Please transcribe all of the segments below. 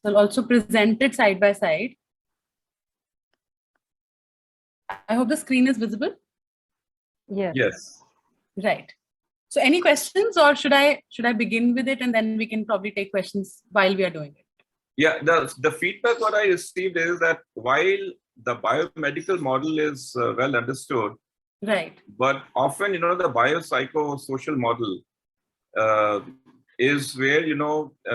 So I'll also present it side by side. I hope the screen is visible. Yes. Yes. Right. So any questions, or should I begin with it and then we can probably take questions while we are doing it? Yeah, the feedback what I received is that while the biomedical model is well understood, Right. but often, the biopsychosocial model is where,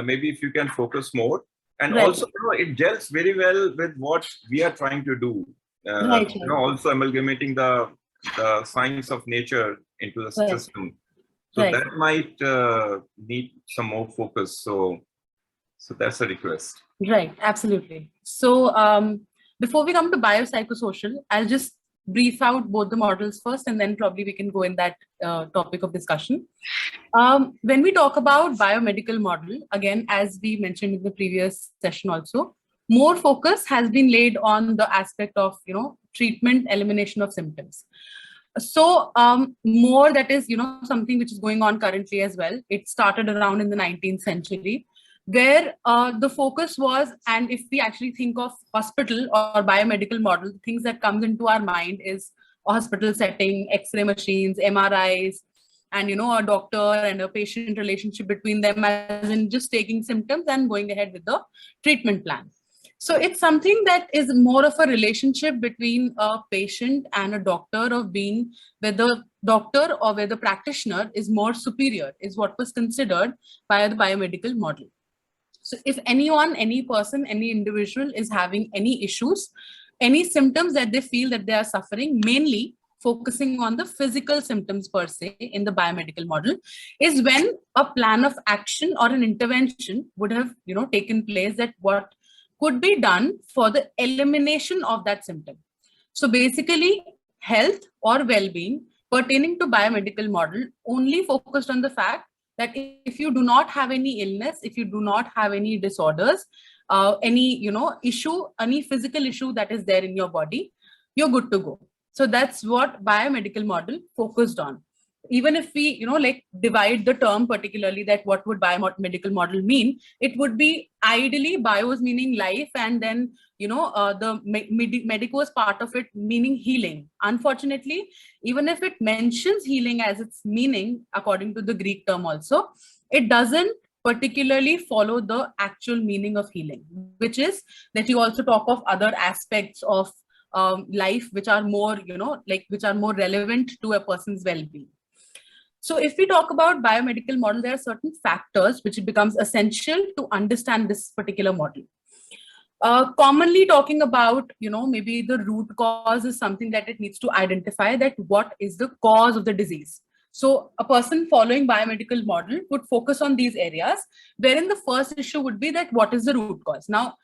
maybe if you can focus more. And Right. also, it gels very well with what we are trying to do. Right. Also amalgamating the science of nature into the Right. system. So Right. that might need some more focus. So that's a request. Right, absolutely. So before we come to biopsychosocial, I'll just brief out both the models first, and then probably we can go in that topic of discussion. When we talk about biomedical model, again, as we mentioned in the previous session also, more focus has been laid on the aspect of, treatment, elimination of symptoms. So more that is, something which is going on currently as well. It started around in the 19th century, where the focus was, and if we actually think of hospital or biomedical model, things that comes into our mind is a hospital setting, X-ray machines, MRIs, and a doctor and a patient relationship between them, as in just taking symptoms and going ahead with the treatment plan. So it's something that is more of a relationship between a patient and a doctor, of being where the doctor or where the practitioner is more superior, is what was considered by the biomedical model. So if anyone, any person, any individual is having any issues, any symptoms that they feel that they are suffering, mainly focusing on the physical symptoms per se in the biomedical model, is when a plan of action or an intervention would have, taken place, that what could be done for the elimination of that symptom. So basically, health or well-being pertaining to biomedical model only focused on the fact that if you do not have any illness, if you do not have any disorders, any issue, any physical issue that is there in your body, you're good to go. So that's what biomedical model focused on. Even if we divide the term particularly, that what would biomedical model mean, it would be ideally bios meaning life, and then the medicos part of it meaning healing. Unfortunately, even if it mentions healing as its meaning according to the Greek term also, it doesn't particularly follow the actual meaning of healing, which is that you also talk of other aspects of life which are more which are more relevant to a person's well-being. So if we talk about biomedical model, there are certain factors which it becomes essential to understand this particular model. Commonly talking about, maybe the root cause is something that it needs to identify, that what is the cause of the disease. So a person following biomedical model would focus on these areas, wherein the first issue would be that what is the root cause. Now,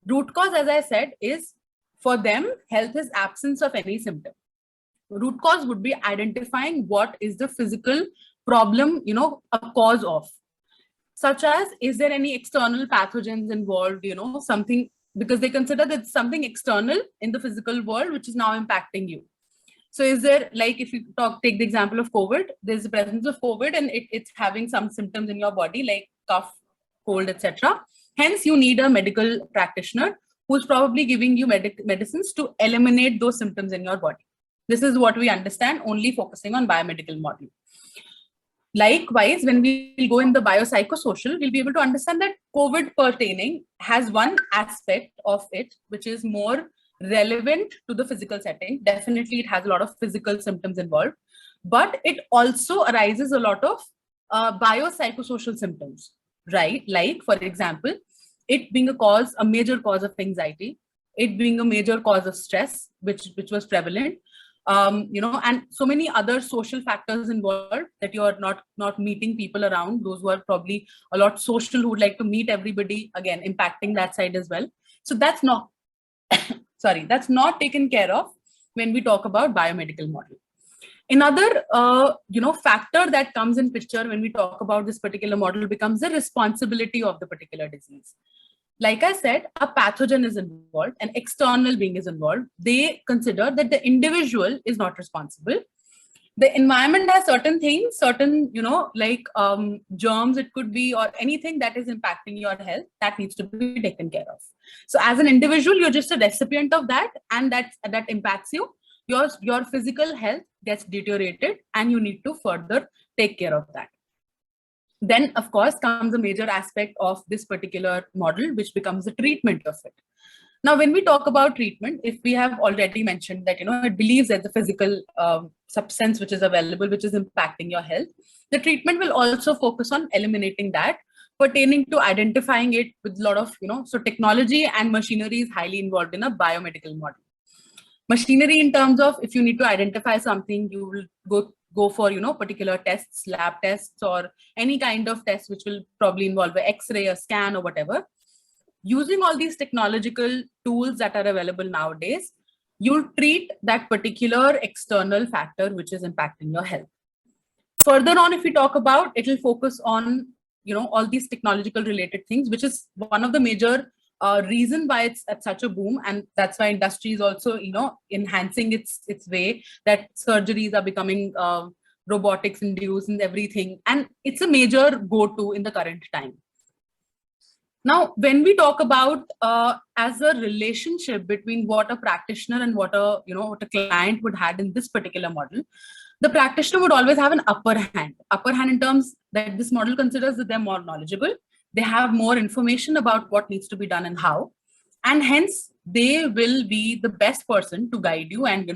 root cause, as I said, is for them, health is absence of any symptom. Root cause would be identifying what is the physical problem, a cause of, such as, is there any external pathogens involved, something, because they consider that something external in the physical world which is now impacting you. So is there, like, if you take the example of COVID, there's the presence of COVID and it's having some symptoms in your body like cough, cold, etc. Hence, you need a medical practitioner who's probably giving you medicines to eliminate those symptoms in your body. This is what we understand only focusing on biomedical model. Likewise, when we go in the biopsychosocial, we'll be able to understand that COVID pertaining has one aspect of it which is more relevant to the physical setting. Definitely, it has a lot of physical symptoms involved, but it also arises a lot of biopsychosocial symptoms, right? Like, for example, it being a major cause of anxiety, it being a major cause of stress, which was prevalent, and so many other social factors involved, that you are not meeting people around, those who are probably a lot social, who would like to meet everybody, again impacting that side as well. So that's not that's not taken care of when we talk about biomedical model. Another factor that comes in picture when we talk about this particular model becomes the responsibility of the particular disease. Like I said, a pathogen is involved, an external being is involved. They consider that the individual is not responsible. The environment has certain things, certain, like germs, it could be, or anything that is impacting your health that needs to be taken care of. So as an individual, you're just a recipient of that, and that impacts you. Your physical health gets deteriorated, and you need to further take care of that. Then, of course, comes a major aspect of this particular model, which becomes the treatment of it. Now, when we talk about treatment, if we have already mentioned that, it believes that the physical substance which is available, which is impacting your health, the treatment will also focus on eliminating that, pertaining to identifying it with a lot of, so technology and machinery is highly involved in a biomedical model. Machinery in terms of, if you need to identify something, you will go for, particular tests, lab tests, or any kind of test, which will probably involve an X-ray, a scan, or whatever. Using all these technological tools that are available nowadays, you'll treat that particular external factor which is impacting your health. Further on, if we talk about, it will focus on, all these technological related things, which is one of the major reason why it's at such a boom. And that's why industry is also, enhancing its way, that surgeries are becoming robotics induced and everything. And it's a major go-to in the current time. Now, when we talk about as a relationship between what a practitioner and what a client would have in this particular model, the practitioner would always have an upper hand in terms that this model considers that they're more knowledgeable, they have more information about what needs to be done and how, and hence they will be the best person to guide you. And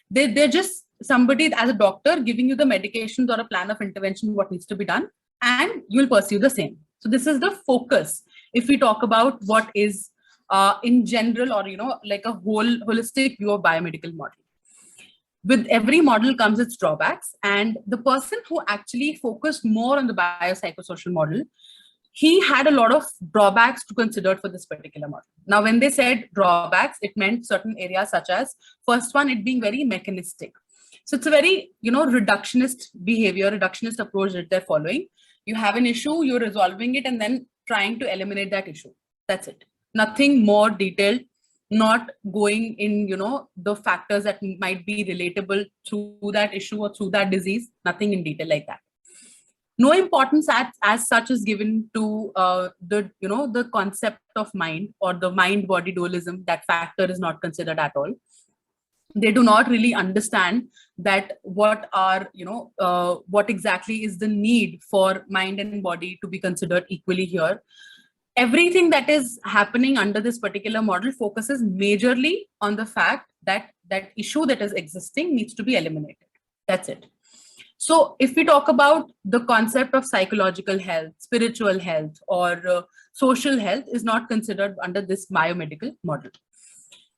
they're just somebody as a doctor giving you the medications or a plan of intervention, what needs to be done, and you'll pursue the same. So this is the focus if we talk about what is in general, or like a holistic view of biomedical model. With every model comes its drawbacks, and the person who actually focused more on the biopsychosocial model, he had a lot of drawbacks to consider for this particular model. Now, when they said drawbacks, it meant certain areas such as, first one, it being very mechanistic. So it's a very, reductionist behavior, reductionist approach that they're following. You have an issue, you're resolving it, and then trying to eliminate that issue. That's it. Nothing more detailed, not going in, the factors that might be relatable to that issue or to that disease, nothing in detail like that. No importance as such is given to the concept of mind, or the mind-body dualism. That factor is not considered at all. They do not really understand that what exactly is the need for mind and body to be considered equally here. Everything that is happening under this particular model focuses majorly on the fact that that issue that is existing needs to be eliminated. That's it. So if we talk about the concept of psychological health, spiritual health, or social health is not considered under this biomedical model.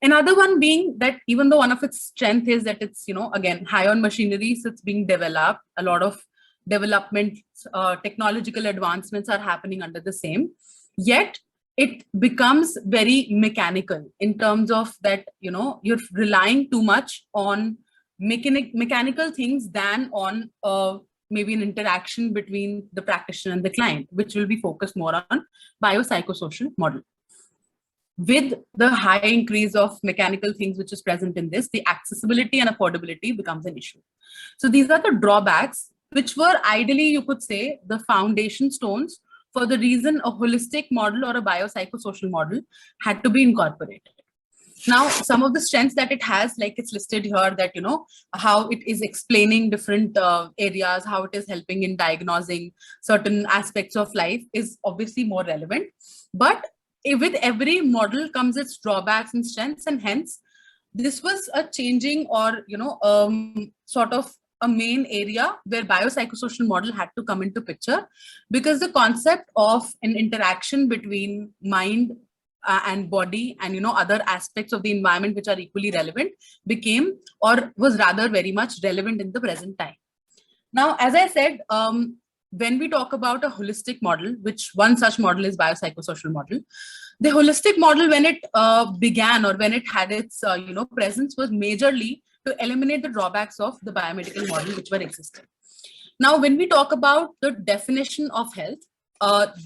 Another one being that even though one of its strength is that it's, again, high on machinery, so it's being developed, a lot of development, technological advancements are happening under the same, yet it becomes very mechanical in terms of that, you're relying too much on mechanical things than on maybe an interaction between the practitioner and the client, which will be focused more on biopsychosocial model. With the high increase of mechanical things which is present in this, the accessibility and affordability becomes an issue. So these are the drawbacks, which were ideally, you could say, the foundation stones for the reason a holistic model or a biopsychosocial model had to be incorporated. Now, some of the strengths that it has, like it's listed here, that, how it is explaining different areas, how it is helping in diagnosing certain aspects of life is obviously more relevant. But with every model comes its drawbacks and strengths, and hence this was a changing, or sort of a main area where biopsychosocial model had to come into picture, because the concept of an interaction between mind and body and other aspects of the environment which are equally relevant became, or was rather very much relevant in the present time. Now, as I said, when we talk about a holistic model, which one such model is biopsychosocial model, the holistic model, when it began, or when it had its presence, was majorly to eliminate the drawbacks of the biomedical model which were existing. Now, when we talk about the definition of health,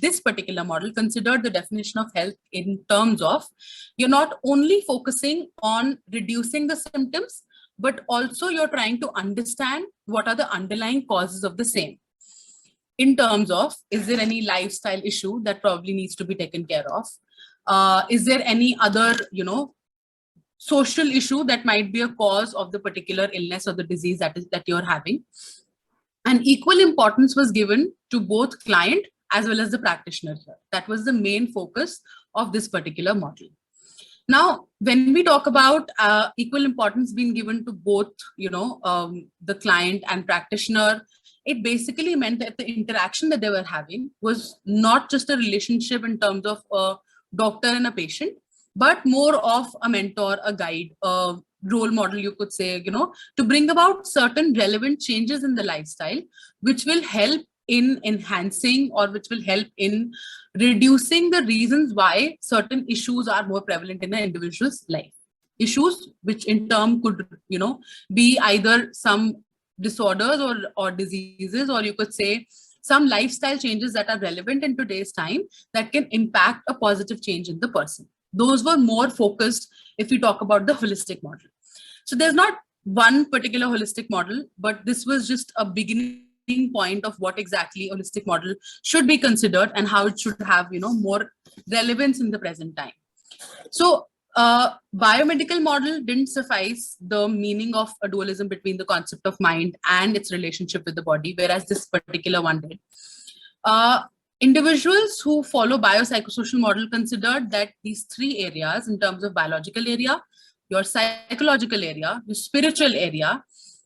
this particular model considered the definition of health in terms of, you're not only focusing on reducing the symptoms, but also you're trying to understand what are the underlying causes of the same. In terms of, is there any lifestyle issue that probably needs to be taken care of? Is there any other, social issue that might be a cause of the particular illness or the disease that you're having? And equal importance was given to both client as well as the practitioner here. That was the main focus of this particular model. Now, when we talk about equal importance being given to both, the client and practitioner, it basically meant that the interaction that they were having was not just a relationship in terms of a doctor and a patient, but more of a mentor, a guide, a role model, you could say, to bring about certain relevant changes in the lifestyle, which will help in enhancing or which will help in reducing the reasons why certain issues are more prevalent in an individual's life. Issues which in turn could, be either some disorders or diseases, or you could say some lifestyle changes that are relevant in today's time that can impact a positive change in the person. Those were more focused if we talk about the holistic model. So there's not one particular holistic model, but this was just a beginning point of what exactly holistic model should be considered and how it should have, more relevance in the present time. So biomedical model didn't suffice the meaning of a dualism between the concept of mind and its relationship with the body, whereas this particular one did. Individuals who follow biopsychosocial model considered that these three areas in terms of biological area, your psychological area, your spiritual area,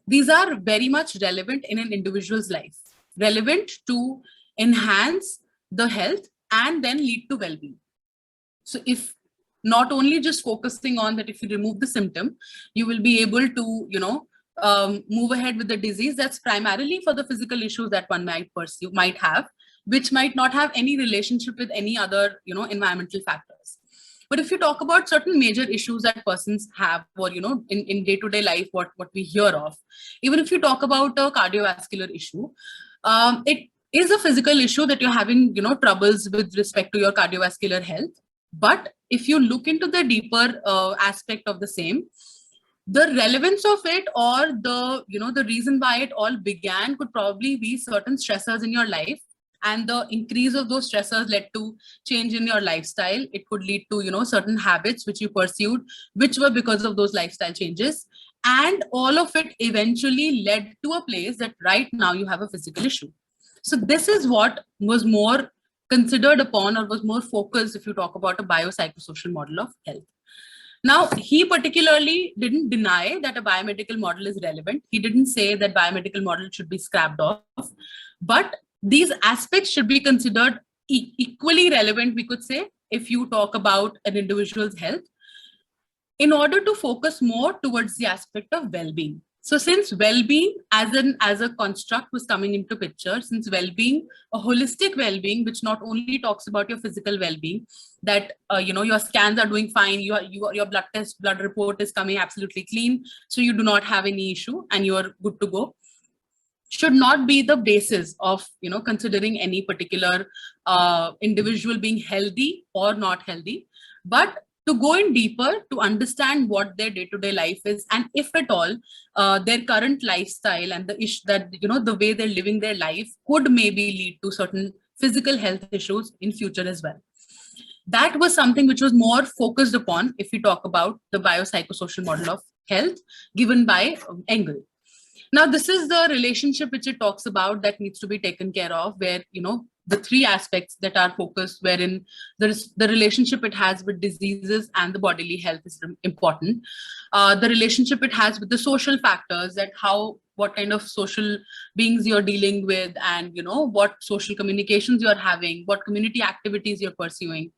these are very much relevant in an individual's life, relevant to enhance the health and then lead to well-being. So if not only just focusing on that, if you remove the symptom, you will be able to, move ahead with the disease that's primarily for the physical issues that one might have, which might not have any relationship with any other, environmental factors. But if you talk about certain major issues that persons have, or, in day-to-day life, what we hear of, even if you talk about a cardiovascular issue, it is a physical issue that you're having, troubles with respect to your cardiovascular health. But if you look into the deeper aspect of the same, the relevance of it or the reason why it all began could probably be certain stressors in your life, and the increase of those stressors led to change in your lifestyle. It could lead to, certain habits which you pursued, which were because of those lifestyle changes. And all of it eventually led to a place that right now you have a physical issue. So this is what was more considered upon or was more focused if you talk about a biopsychosocial model of health. Now, he particularly didn't deny that a biomedical model is relevant. He didn't say that biomedical model should be scrapped off, but these aspects should be considered equally relevant, we could say, if you talk about an individual's health, in order to focus more towards the aspect of well-being. So since well-being as a construct was coming into picture, since well-being, a holistic well-being, which not only talks about your physical well-being, that your scans are doing fine, your blood report is coming absolutely clean, so you do not have any issue and you are good to go, should not be the basis of considering any particular individual being healthy or not healthy, but to go in deeper to understand what their day-to-day life is, and if at all their current lifestyle and the issue that the way they're living their life could maybe lead to certain physical health issues in future as well. That was something which was more focused upon if we talk about the biopsychosocial model of health given by Engel. Now, this is the relationship which it talks about that needs to be taken care of, where, the three aspects that are focused, wherein the relationship it has with diseases and the bodily health is important. The relationship it has with the social factors, that what kind of social beings you're dealing with, and, what social communications you're having, what community activities you're pursuing.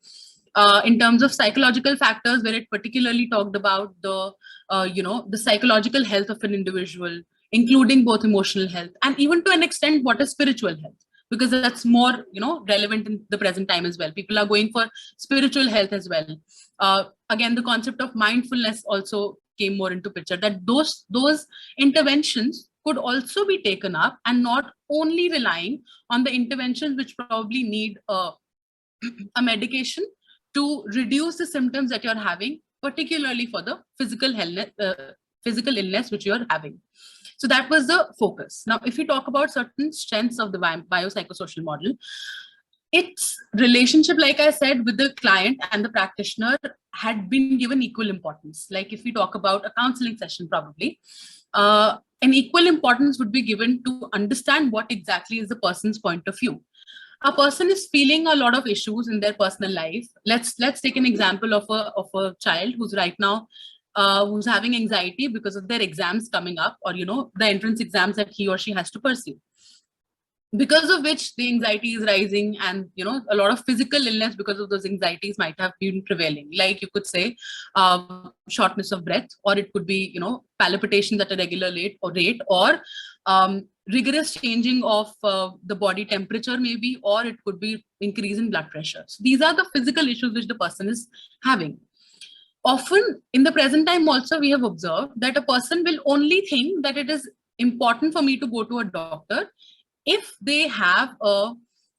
In terms of psychological factors, where it particularly talked about the psychological health of an individual, including both emotional health and even to an extent what is spiritual health, because that's more relevant in the present time as well. People are going for spiritual health as well. Again, the concept of mindfulness also came more into picture, that those interventions could also be taken up, and not only relying on the interventions which probably need a medication to reduce the symptoms that you're having, particularly for the physical physical illness which you're having. So that was the focus. Now, if we talk about certain strengths of the biopsychosocial model, its relationship, like I said, with the client and the practitioner had been given equal importance. Like if we talk about a counseling session, probably an equal importance would be given to understand what exactly is the person's point of view. A person is feeling a lot of issues in their personal life. Let's take an example of a child who's right now who's having anxiety because of their exams coming up, or the entrance exams that he or she has to pursue, because of which the anxiety is rising, and a lot of physical illness because of those anxieties might have been prevailing. Like you could say shortness of breath, or it could be palpitations at a regular rate, or rigorous changing of the body temperature maybe, or it could be increase in blood pressure. So these are the physical issues which the person is having. Often in the present time also, we have observed that a person will only think that it is important for me to go to a doctor if they have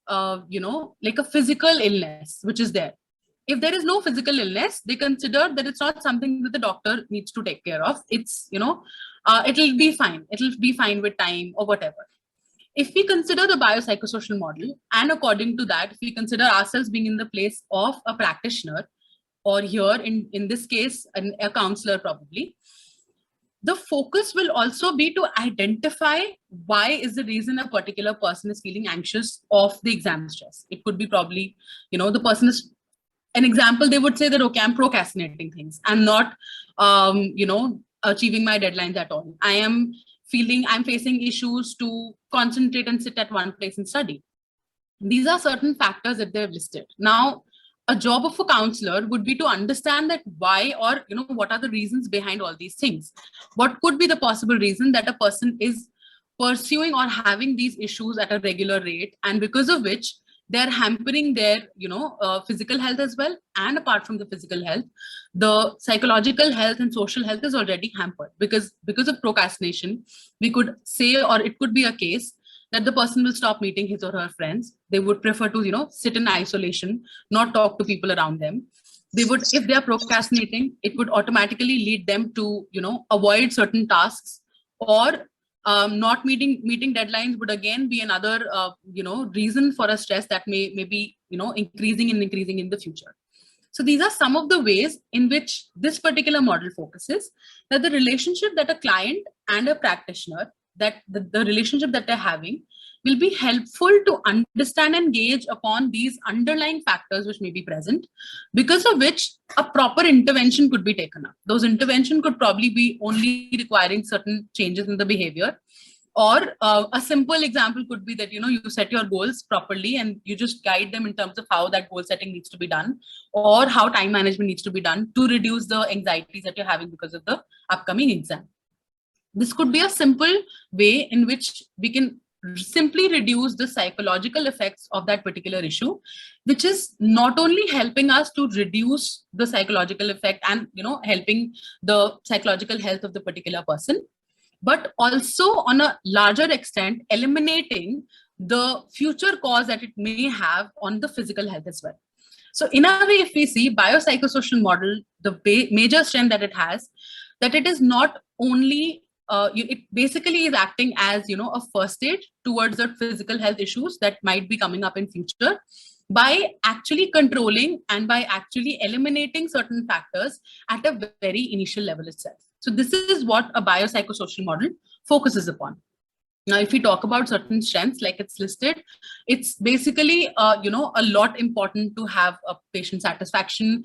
like a physical illness which is there. If there is no physical illness, they consider that it's not something that the doctor needs to take care of. It's it'll be fine. It'll be fine with time or whatever. If we consider the biopsychosocial model, and according to that, if we consider ourselves being in the place of a practitioner, or here in this case, a counselor probably, the focus will also be to identify why is the reason a particular person is feeling anxious of the exam stress. It could be probably, the person is, an example, they would say that, okay, I'm procrastinating things. I'm not, achieving my deadlines at all. I'm facing issues to concentrate and sit at one place and study. These are certain factors that they've listed. Now, a job of a counselor would be to understand that why, or what are the reasons behind all these things. What could be the possible reason that a person is pursuing or having these issues at a regular rate, and because of which they're hampering their physical health as well. And apart from the physical health, the psychological health and social health is already hampered because of procrastination. We could say, or it could be a case that the person will stop meeting his or her friends. They would prefer to, sit in isolation, not talk to people around them. They would, if they are procrastinating, it would automatically lead them to, avoid certain tasks, or not meeting deadlines would again be another, reason for a stress that may be, increasing in the future. So these are some of the ways in which this particular model focuses, that the relationship that a client and a practitioner, that the relationship that they're having, will be helpful to understand and gauge upon these underlying factors which may be present, because of which a proper intervention could be taken up. Those intervention could probably be only requiring certain changes in the behavior, or a simple example could be that you set your goals properly and you just guide them in terms of how that goal setting needs to be done, or how time management needs to be done to reduce the anxieties that you're having because of the upcoming exam. This could be a simple way in which we can simply reduce the psychological effects of that particular issue, which is not only helping us to reduce the psychological effect and helping the psychological health of the particular person, but also on a larger extent eliminating the future cause that it may have on the physical health as well. So in a way, if we see biopsychosocial model, the major strength that it has, that it is not only it basically is acting as a first aid towards the physical health issues that might be coming up in future, by actually controlling and by actually eliminating certain factors at a very initial level itself. So this is what a biopsychosocial model focuses upon. Now, if we talk about certain strengths like it's listed, it's basically, a lot important to have a patient satisfaction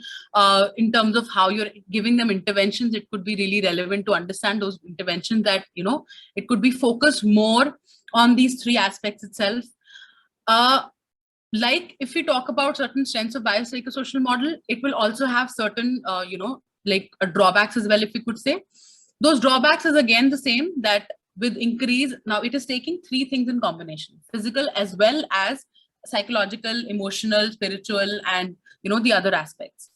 in terms of how you're giving them interventions. It could be really relevant to understand those interventions that, it could be focused more on these three aspects itself. Like if we talk about certain strengths of biopsychosocial model, it will also have certain, like drawbacks as well, if we could say. Those drawbacks is again the same, that with increase, now it is taking three things in combination: physical as well as psychological, emotional, spiritual, and the other aspects.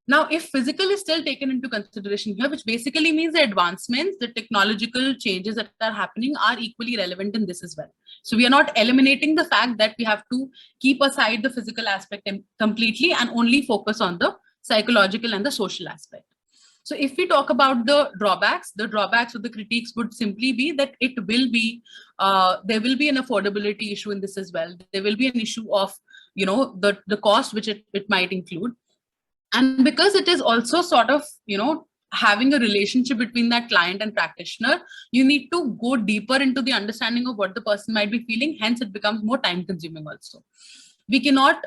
Now, if physical is still taken into consideration here, which basically means the advancements, the technological changes that are happening are equally relevant in this as well. So we are not eliminating the fact that we have to keep aside the physical aspect completely and only focus on the psychological and the social aspect. So if we talk about the drawbacks or the critiques would simply be that it will be, there will be an affordability issue in this as well. There will be an issue of, the cost which it might include. And because it is also sort of, having a relationship between that client and practitioner, you need to go deeper into the understanding of what the person might be feeling. Hence, it becomes more time consuming also. We cannot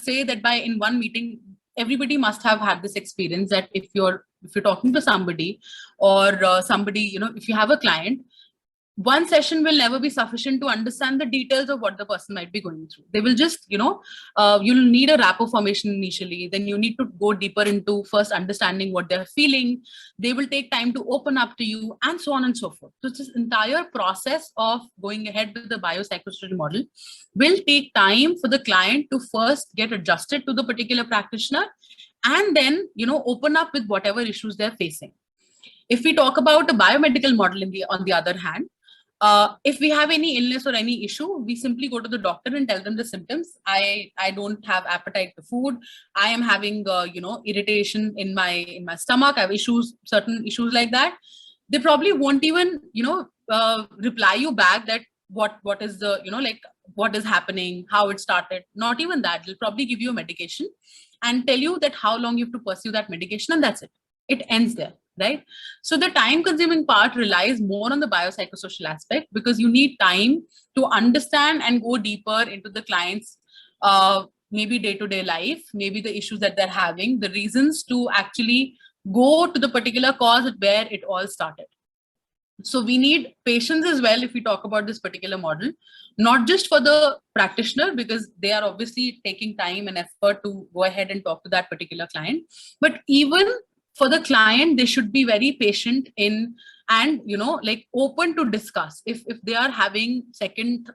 say that in one meeting, everybody must have had this experience that if you're talking to somebody or somebody, if you have a client, one session will never be sufficient to understand the details of what the person might be going through. They will just, you'll need a rapport formation initially. Then you need to go deeper into first understanding what they're feeling. They will take time to open up to you and so on and so forth. So this entire process of going ahead with the biopsychosocial model will take time for the client to first get adjusted to the particular practitioner and then, open up with whatever issues they're facing. If we talk about a biomedical model on the other hand, if we have any illness or any issue, we simply go to the doctor and tell them the symptoms. I don't have appetite for food. I am having, irritation in my stomach. I have certain issues like that. They probably won't even, reply you back that what is the, what is happening, how it started. Not even that. They'll probably give you a medication and tell you that how long you have to pursue that medication, and that's it. It ends there. Right? So the time consuming part relies more on the biopsychosocial aspect because you need time to understand and go deeper into the client's maybe day-to-day life, maybe the issues that they're having, the reasons to actually go to the particular cause where it all started. So we need patience as well if we talk about this particular model, not just for the practitioner because they are obviously taking time and effort to go ahead and talk to that particular client, but even for the client, they should be very patient and open to discuss. If they are having second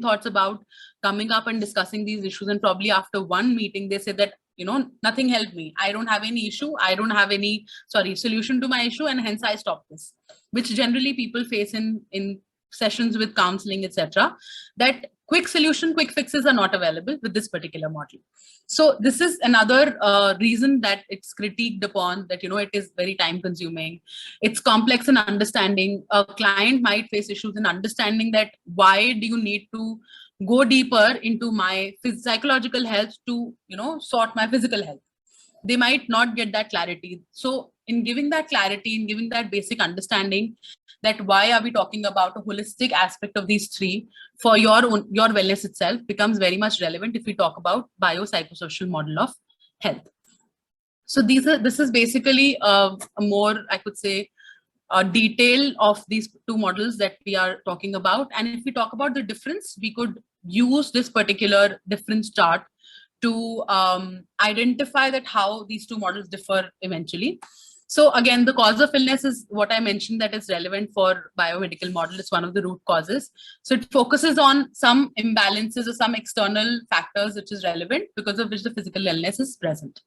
thoughts about coming up and discussing these issues, and probably after one meeting, they say that, nothing helped me. I don't have any issue. I don't have any, solution to my issue. And hence I stopped this, which generally people face in sessions with counseling, etc. That quick fixes are not available with this particular model. So this is another reason that it's critiqued upon, that, it is very time consuming. It's complex in understanding. A client might face issues in understanding that why do you need to go deeper into my psychological health to, sort my physical health. They might not get that clarity. So in giving that clarity, in giving that basic understanding that why are we talking about a holistic aspect of these three for your wellness itself becomes very much relevant if we talk about biopsychosocial model of health. So this is basically a more, I could say, a detail of these two models that we are talking about. And if we talk about the difference, we could use this particular difference chart to identify that how these two models differ eventually. So again, the cause of illness is what I mentioned that is relevant for biomedical model. It's one of the root causes. So it focuses on some imbalances or some external factors which is relevant because of which the physical illness is present.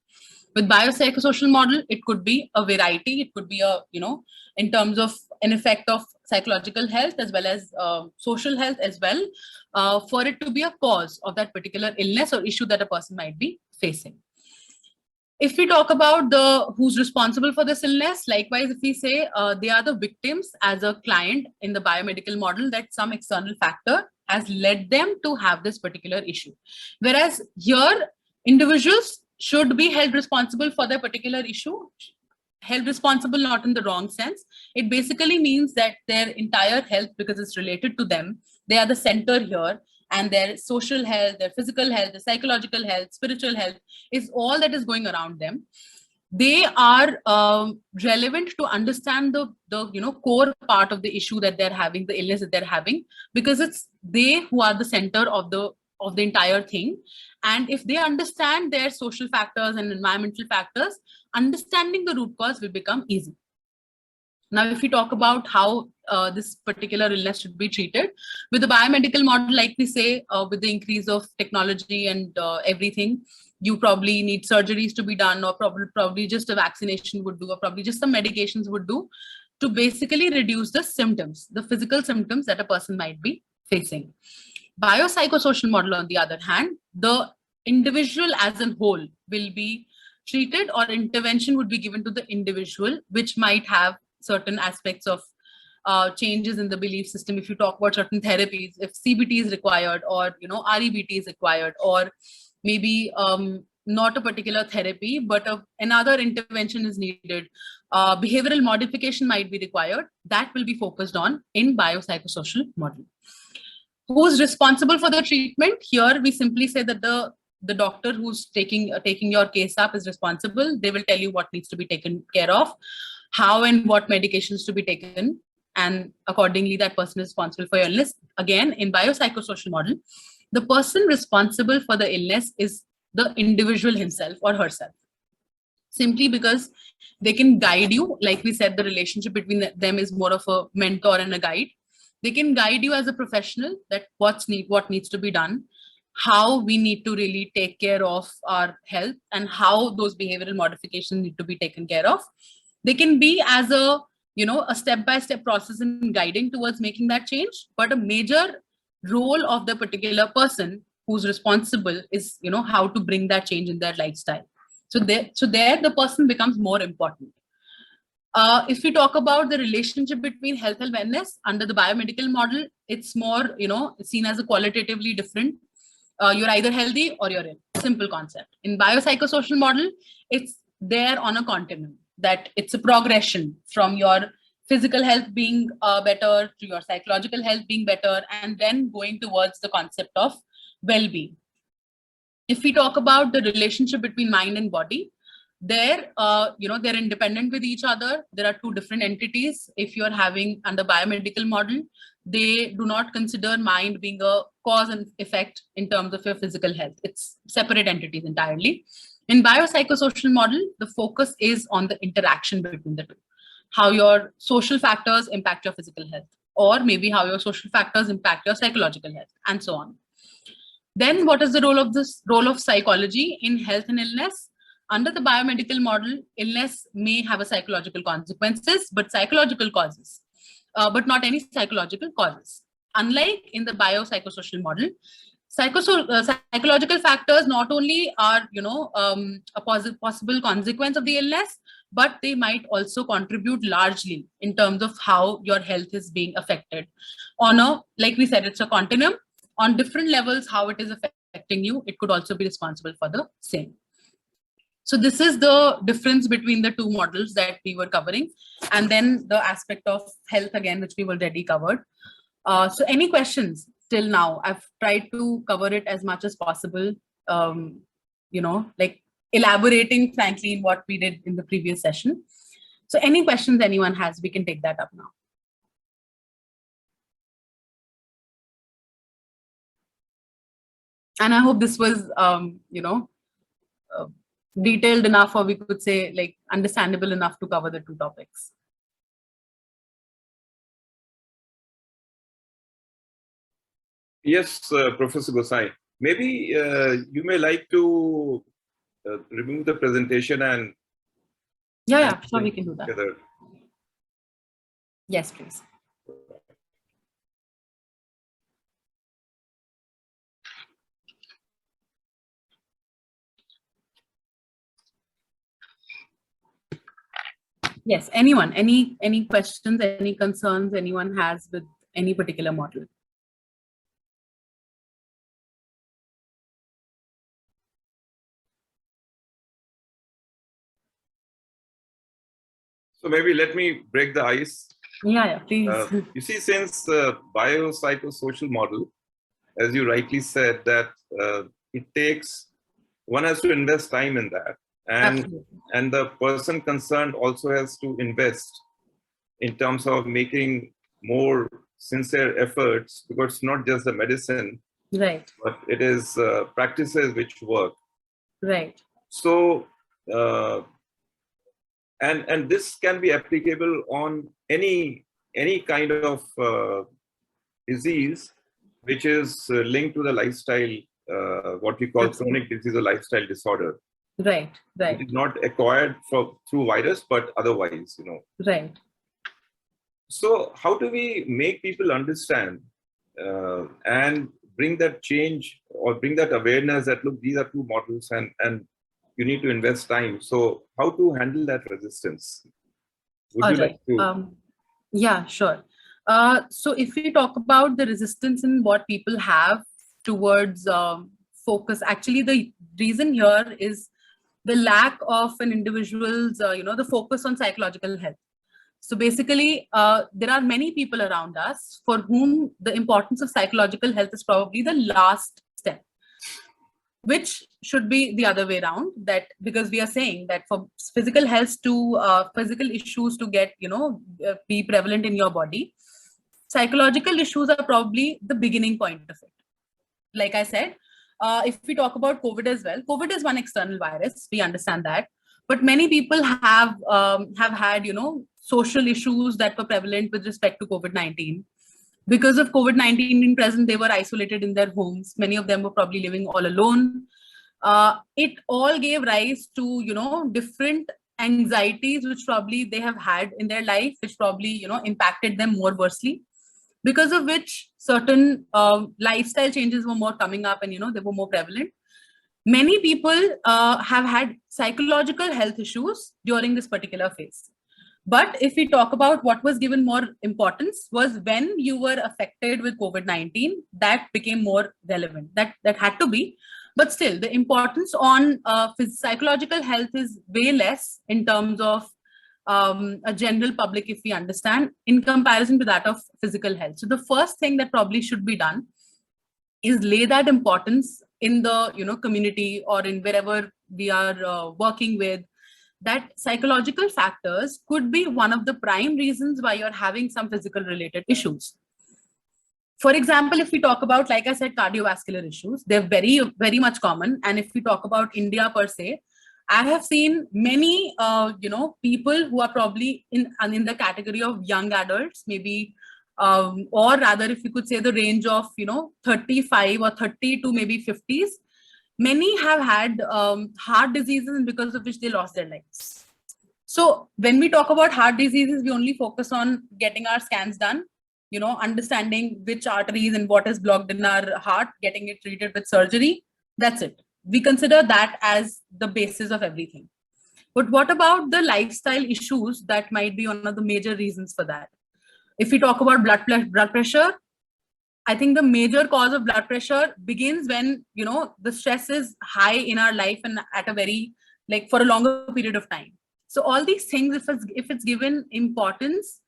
With biopsychosocial model, it could be a variety. It could be in terms of an effect of psychological health as well as social health as well, for it to be a cause of that particular illness or issue that a person might be facing. If we talk about who's responsible for this illness, likewise, if we say they are the victims as a client in the biomedical model, that some external factor has led them to have this particular issue. Whereas here, individuals should be held responsible for their particular issue. Held responsible not in the wrong sense. It basically means that their entire health, because it's related to them, they are the center here, and their social health, their physical health, their psychological health, spiritual health is all that is going around them. They are relevant to understand the core part of the issue that they're having, the illness that they're having, because it's they who are the center of the entire thing. And if they understand their social factors and environmental factors, understanding the root cause will become easy. Now, if we talk about how this particular illness should be treated, with the biomedical model, like we say, with the increase of technology and everything, you probably need surgeries to be done, or probably just a vaccination would do, or probably just some medications would do to basically reduce the symptoms, the physical symptoms that a person might be facing. Biopsychosocial model, on the other hand, the individual as a whole will be treated, or intervention would be given to the individual, which might have certain aspects of changes in the belief system. If you talk about certain therapies, if CBT is required, or REBT is required, or maybe not a particular therapy, but another intervention is needed, behavioral modification might be required, that will be focused on in biopsychosocial model. Who's responsible for the treatment? Here we simply say that the doctor who's taking your case up is responsible. They will tell you what needs to be taken care of, how and what medications to be taken, and accordingly that person is responsible for your illness. Again, in biopsychosocial model, the person responsible for the illness is the individual himself or herself, simply because they can guide you. Like we said, the relationship between them is more of a mentor and a guide. They can guide you as a professional that what needs to be done, how we need to really take care of our health, and how those behavioral modifications need to be taken care of. They can be as a step-by-step process in guiding towards making that change, but a major role of the particular person who's responsible is how to bring that change in their lifestyle. So there the person becomes more important. If we talk about the relationship between health and wellness under the biomedical model, it's more seen as a qualitatively different. You're either healthy or you're ill. Simple concept. In biopsychosocial model, it's there on a continuum, that it's a progression from your physical health being better to your psychological health being better, and then going towards the concept of well-being. If we talk about the relationship between mind and body, they're independent with each other. There are two different entities. If you're having under biomedical model, they do not consider mind being a cause and effect in terms of your physical health. It's separate entities entirely. In biopsychosocial model, the focus is on the interaction between the two, how your social factors impact your physical health, or maybe how your social factors impact your psychological health, and so on. Then what is the role of psychology in health and illness? Under the biomedical model, illness may have a psychological consequences, but psychological causes, but not any psychological causes. Unlike in the biopsychosocial model, psychological factors not only are a possible consequence of the illness, but they might also contribute largely in terms of how your health is being affected. Like we said, it's a continuum. On different levels, how it is affecting you, it could also be responsible for the same. So this is the difference between the two models that we were covering, and then the aspect of health again, which we've already covered. So any questions till now? I've tried to cover it as much as possible, like elaborating frankly in what we did in the previous session. So any questions anyone has, we can take that up now. And I hope this was, detailed enough, or we could say like understandable enough to cover the two topics. Yes, Professor Gosai. Maybe you may like to remove the presentation and... Yeah, sure, we can do that. Together. Yes, please. Yes, anyone, any questions, any concerns anyone has with any particular model? So maybe let me break the ice. Yeah, please. You see, since biopsychosocial model, as you rightly said, that one has to invest time in that. And the person concerned also has to invest in terms of making more sincere efforts, because it's not just the medicine, right? But it is practices which work, right? So, and this can be applicable on any kind of disease which is linked to the lifestyle, what we call Absolutely. Chronic disease or lifestyle disorder. Right. It is not acquired through virus, but otherwise, Right. So how do we make people understand and bring that change or bring that awareness that, look, these are two models, and you need to invest time. So how to handle that resistance? Would All you right. like to? Yeah, sure. So if we talk about the resistance in what people have towards focus, actually the reason here is the lack of an individual's, the focus on psychological health. So basically, there are many people around us for whom the importance of psychological health is probably the last step, which should be the other way around. That because we are saying that for physical health to physical issues to get, be prevalent in your body, psychological issues are probably the beginning point of it. Like I said, if we talk about COVID as well, COVID is one external virus. We understand that, but many people have had social issues that were prevalent with respect to COVID-19. Because of COVID-19 in present, they were isolated in their homes. Many of them were probably living all alone. It all gave rise to different anxieties which probably they have had in their life, which probably impacted them more worstly, because of which certain lifestyle changes were more coming up, and they were more prevalent. Many people have had psychological health issues during this particular phase. But if we talk about what was given more importance was when you were affected with COVID-19, that became more relevant. That had to be. But still, the importance on psychological health is way less in terms of a general public, if we understand, in comparison to that of physical health. So the first thing that probably should be done is lay that importance in the community or in wherever we are working with, that psychological factors could be one of the prime reasons why you're having some physical related issues. For example, if we talk about, like I said, cardiovascular issues, they're very, very much common. And if we talk about India per se, I have seen many, people who are probably in the category of young adults, maybe, or rather, if you could say the range of, 35 or 30 to maybe 50s. Many have had heart diseases because of which they lost their lives. So when we talk about heart diseases, we only focus on getting our scans done, understanding which arteries and what is blocked in our heart, getting it treated with surgery. That's it. We consider that as the basis of everything. But what about the lifestyle issues that might be one of the major reasons for that? If we talk about blood pressure, I think the major cause of blood pressure begins when, the stress is high in our life and at a very, for a longer period of time. So all these things, if it's given importance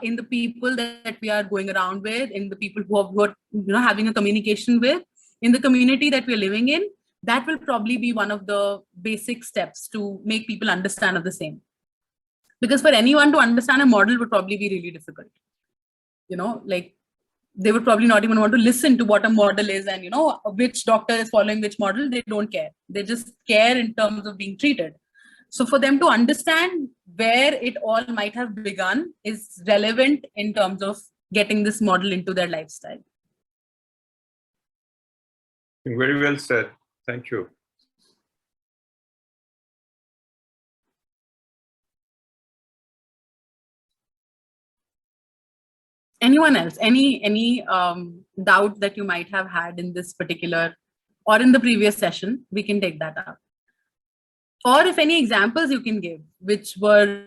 in the people that we are going around with, in the people who are having a communication with, in the community that we're living in, that will probably be one of the basic steps to make people understand of the same. Because for anyone to understand a model would probably be really difficult. They would probably not even want to listen to what a model is and which doctor is following which model. They don't care. They just care in terms of being treated. So for them to understand where it all might have begun is relevant in terms of getting this model into their lifestyle. Very well said. Thank you. Anyone else? Any doubt that you might have had in this particular or in the previous session, we can take that up. Or if any examples you can give, which were,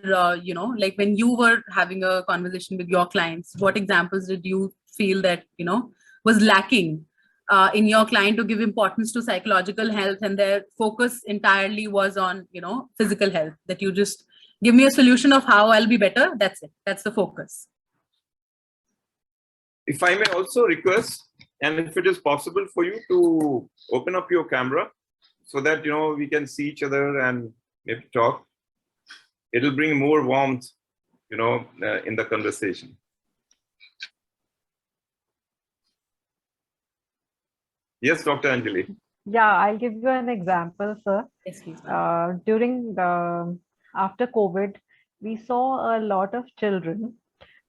like when you were having a conversation with your clients, what examples did you feel that, was lacking in your client to give importance to psychological health, and their focus entirely was on, physical health, that you just give me a solution of how I'll be better. That's it. That's the focus. If I may also request, and if it is possible for you to open up your camera so that, we can see each other and maybe talk, it'll bring more warmth, in the conversation. Yes, Dr. Anjali. Yeah, I'll give you an example, sir. Yes, please. After COVID, we saw a lot of children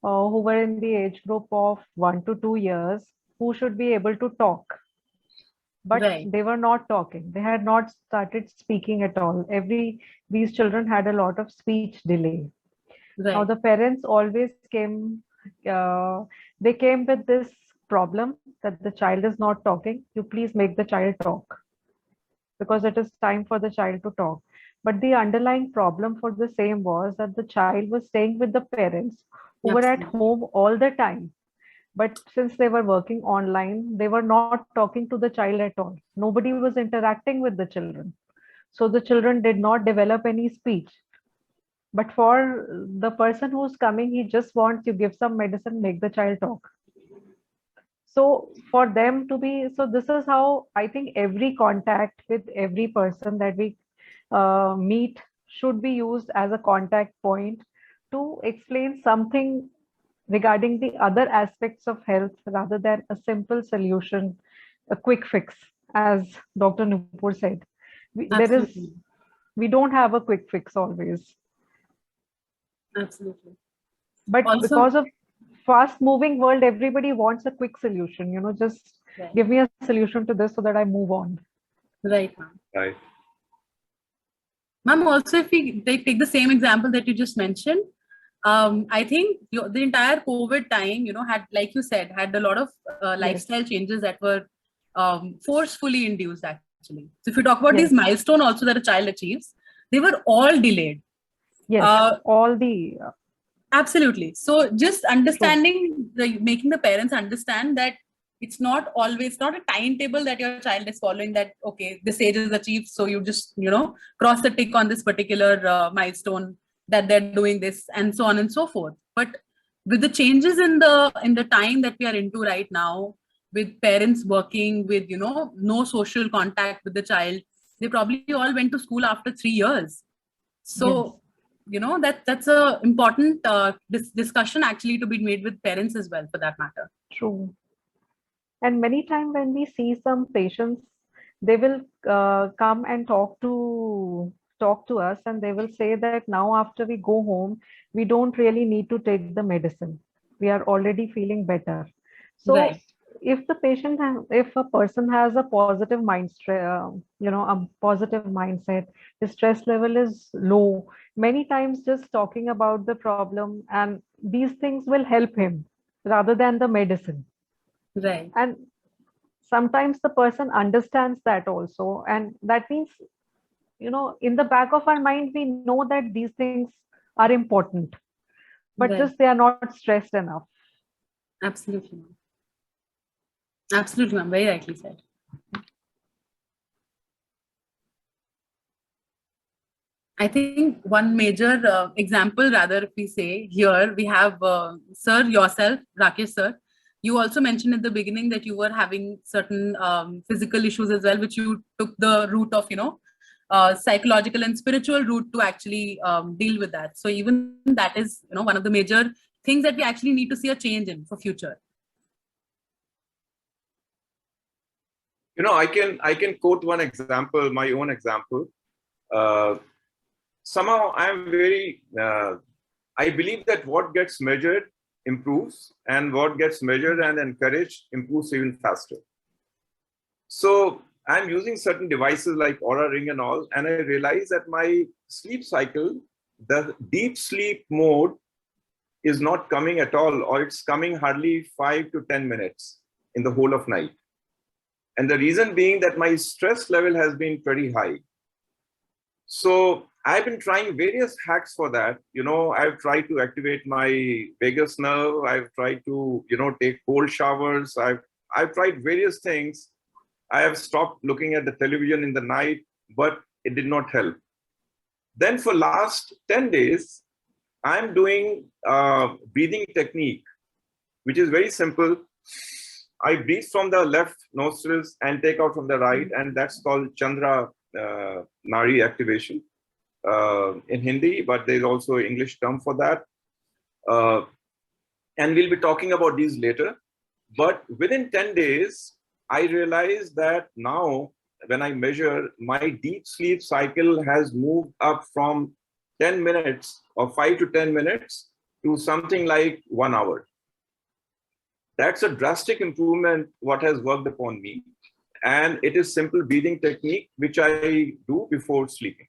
who were in the age group of 1 to 2 years who should be able to talk. But Right. They were not talking. They had not started speaking at all. These children had a lot of speech delay. Right. Now the parents always came, they came with this problem that the child is not talking. You please make the child talk. because it is time for the child to talk. But the underlying problem for the same was that the child was staying with the parents who were at Absolutely. home all the time. But since they were working online, they were not talking to the child at all. Nobody was interacting with the children. So the children did not develop any speech. But for the person who's coming, he just wants you give some medicine, make the child talk. So for them to be, so this is how I think every contact with every person that we meet should be used as a contact point to explain something regarding the other aspects of health rather than a simple solution, a quick fix, as Dr. Nupur said. Absolutely. We don't have a quick fix always. Absolutely. But Also, because of fast moving world, everybody wants a quick solution, just right, give me a solution to this so that I move on. right, ma'am. Right. Ma'am, also if we take the same example that you just mentioned, I think the entire COVID time, had, like you said, had a lot of lifestyle changes that were forcefully induced actually. So if you talk about these milestones also that a child achieves, they were all delayed. Yes, all the absolutely. So just understanding, making the parents understand that it's not always not a timetable that your child is following, that okay, this age is achieved, so you just cross the tick on this particular milestone, that they're doing this, and so on and so forth. But with the changes in the time that we are into right now, with parents working, with no social contact with the child, they probably all went to school after 3 years. So that's a important discussion actually to be made with parents as well, for that matter. True. And many times when we see some patients, they will come and talk to us, and they will say that now after we go home, we don't really need to take the medicine. We are already feeling better. So Right. if the patient if a person has a positive a positive mindset, the stress level is low, many times just talking about the problem and these things will help him rather than the medicine. Right. And sometimes the person understands that also, and that means in the back of our mind we know that these things are important, but Right. just they are not stressed enough. Absolutely, ma'am. Absolutely, ma'am. Very rightly said. I think one major example, rather, if we say here, we have sir yourself, Rakesh sir. You also mentioned at the beginning that you were having certain physical issues as well, which you took the route of, psychological and spiritual route to actually deal with that. So even that is, one of the major things that we actually need to see a change in for future. I can quote one example, my own example. Somehow I'm very, I believe that what gets measured improves, and what gets measured and encouraged improves even faster. So I'm using certain devices like Oura Ring and all, and I realize that my sleep cycle, the deep sleep mode, is not coming at all, or it's coming hardly 5 to 10 minutes in the whole of night. And the reason being that my stress level has been pretty high. So I've been trying various hacks for that. I've tried to activate my vagus nerve. I've tried to, take cold showers. I've tried various things. I have stopped looking at the television in the night, but it did not help. Then for last 10 days, I'm doing a breathing technique, which is very simple. I breathe from the left nostrils and take out from the right, and that's called Chandra Nari activation in Hindi, but there's also an English term for that. And we'll be talking about these later. But within 10 days, I realized that now when I measure, my deep sleep cycle has moved up from 10 minutes or 5 to 10 minutes to something like 1 hour. That's a drastic improvement, what has worked upon me. And it is simple breathing technique, which I do before sleeping.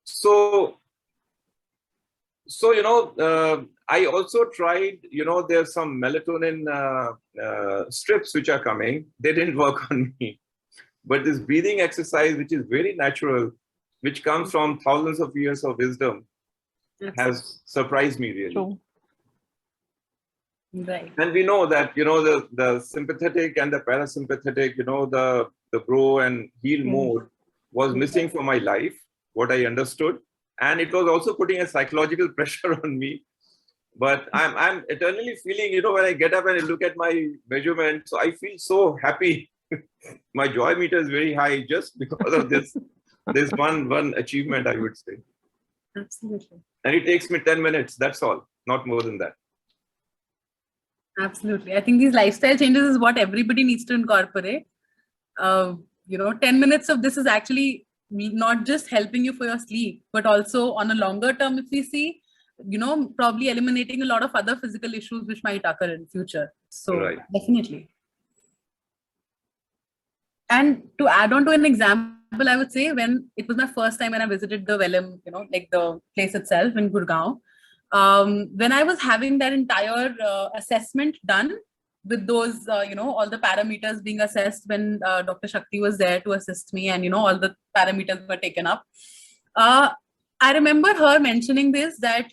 So I also tried, there's some melatonin strips which are coming. They didn't work on me. But this breathing exercise, which is very natural, which comes from thousands of years of wisdom, has surprised me really. True. Right. And we know that, the sympathetic and the parasympathetic, the grow and heal mode was missing from my life, what I understood. And it was also putting a psychological pressure on me. But I'm eternally feeling, when I get up and I look at my measurement, so I feel so happy. My joy meter is very high just because of this one achievement, I would say. Absolutely. And it takes me 10 minutes, that's all, not more than that. Absolutely. I think these lifestyle changes is what everybody needs to incorporate. 10 minutes of this is actually not just helping you for your sleep, but also on a longer term, if we see, probably eliminating a lot of other physical issues which might occur in future. So Right. Definitely. And to add on to an example, I would say when it was my first time when I visited the Vellum, like the place itself in Gurgaon, when I was having that entire assessment done with those, all the parameters being assessed when Dr. Shakti was there to assist me and, all the parameters were taken up. I remember her mentioning this, that,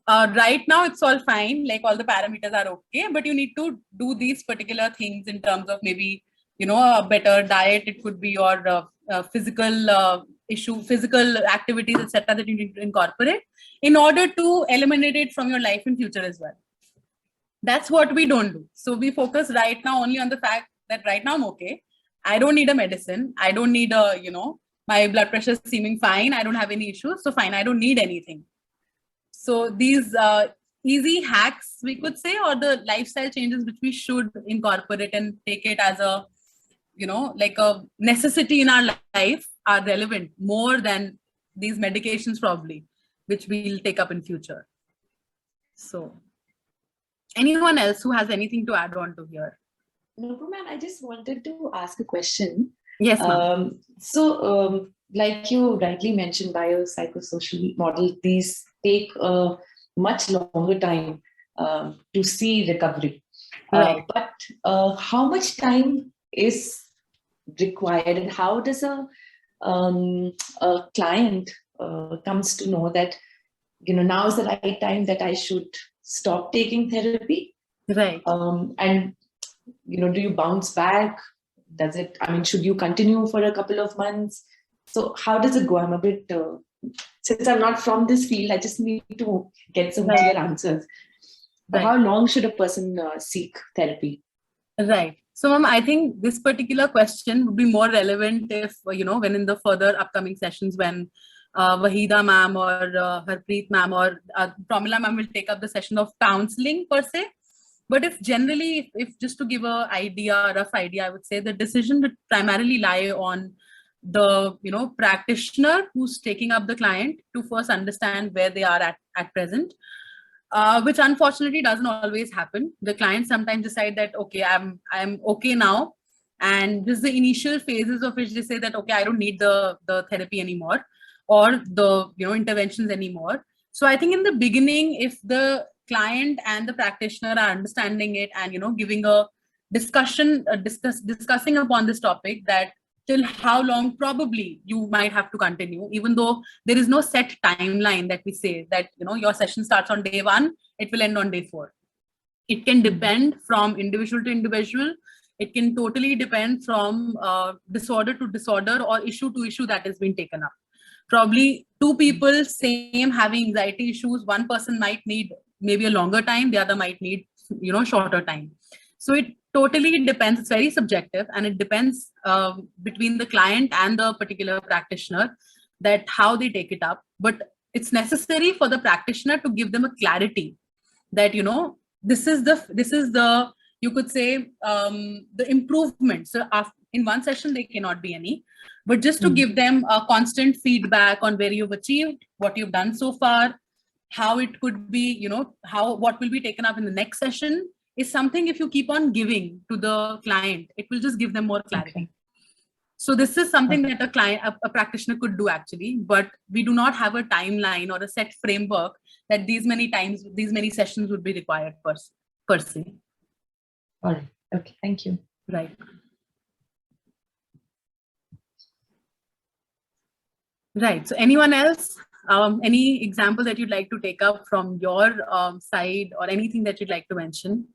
right now it's all fine, like all the parameters are okay, but you need to do these particular things in terms of maybe, a better diet, it could be your physical physical activities, etc., that you need to incorporate in order to eliminate it from your life in future as well. That's what we don't do. So we focus right now only on the fact that right now I'm okay. I don't need a medicine. I don't need a, my blood pressure is seeming fine. I don't have any issues. So fine, I don't need anything. So these easy hacks, we could say, or the lifestyle changes which we should incorporate and take it as a, like a necessity in our life, are relevant more than these medications probably, which we'll take up in future. So anyone else who has anything to add on to here? Nupur ma'am, I just wanted to ask a question. Yes, ma'am. Like you rightly mentioned, biopsychosocial model, these take a much longer time to see recovery. Right. But how much time is required, and how does a client comes to know that, now is the right time that I should stop taking therapy? Right. And, do you bounce back? Should you continue for a couple of months? So how does it go? I'm a bit, since I'm not from this field, I just need to get some clear answers. Right. How long should a person seek therapy? Right. So, ma'am, I think this particular question would be more relevant if, when in the further upcoming sessions, when Wahida ma'am or Harpreet ma'am or Pramila ma'am will take up the session of counseling per se. But if generally, if just to give a rough idea, I would say the decision would primarily lie on the, practitioner who's taking up the client to first understand where they are at present. Which unfortunately doesn't always happen. The clients sometimes decide that, okay, I'm okay now. And this is the initial phases of which they say that, okay, I don't need the therapy anymore or the, interventions anymore. So I think in the beginning, if the client and the practitioner are understanding it and, giving a discussion, discussing upon this topic, that till how long probably you might have to continue, even though there is no set timeline that we say that, your session starts on day 1, it will end on day 4. It can depend from individual to individual. It can totally depend from disorder to disorder or issue to issue that has been taken up. Probably 2 people same having anxiety issues, one person might need maybe a longer time, the other might need, shorter time. So it totally depends. It's very subjective, and it depends between the client and the particular practitioner that how they take it up. But it's necessary for the practitioner to give them a clarity that, this is the you could say the improvement. So in one session there cannot be any, but just to give them a constant feedback on where you've achieved, what you've done so far, how it could be, what will be taken up in the next session, is something if you keep on giving to the client, it will just give them more clarity. Okay. So this is something that a practitioner could do actually, but we do not have a timeline or a set framework that these many sessions would be required per se. All right. Okay. Thank you. Right. Right. So anyone else, any example that you'd like to take up from your side, or anything that you'd like to mention?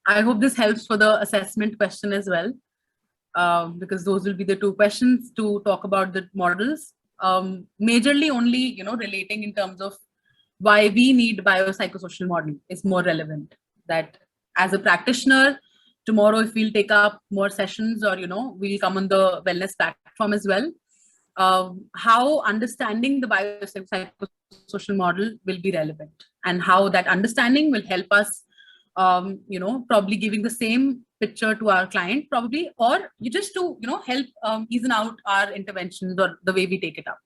I hope this helps for the assessment question as well, because those will be the two questions to talk about the models. Majorly only, relating in terms of why we need biopsychosocial model is more relevant. That as a practitioner, tomorrow if we'll take up more sessions, or we'll come on the wellness platform as well, how understanding the biopsychosocial model will be relevant, and how that understanding will help us, probably giving the same picture to our client, probably, or you just to help easen out our interventions or the way we take it up.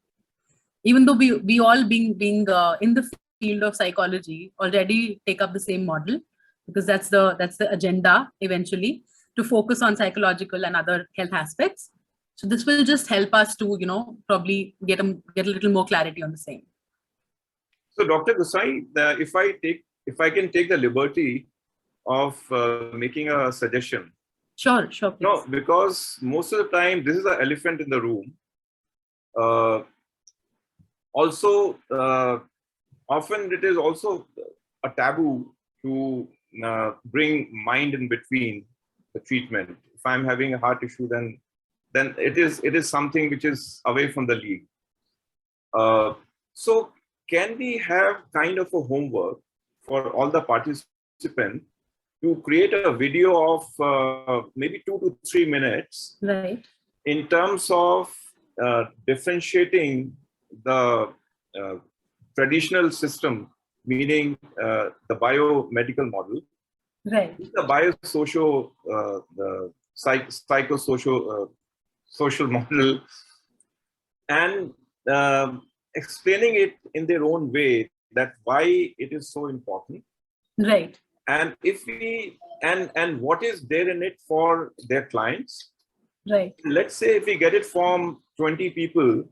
Even though we all being in the field of psychology already take up the same model, because that's the agenda eventually, to focus on psychological and other health aspects. So this will just help us to probably get a little more clarity on the same. So Dr. Gusai, if I can take the liberty of making a suggestion. Sure, please. No, because most of the time this is the elephant in the room. Also, often it is also a taboo to bring mind in between the treatment. If I'm having a heart issue, then it is something which is away from the league. So can we have kind of a homework for all the participants to create a video of maybe 2 to 3 minutes, right, in terms of differentiating the traditional system, meaning the biomedical model, right, the biosocial, the psychosocial social model, and explaining it in their own way, that why it is so important, right, and if we and what is there in it for their clients. right. Let's say if we get it from 20 people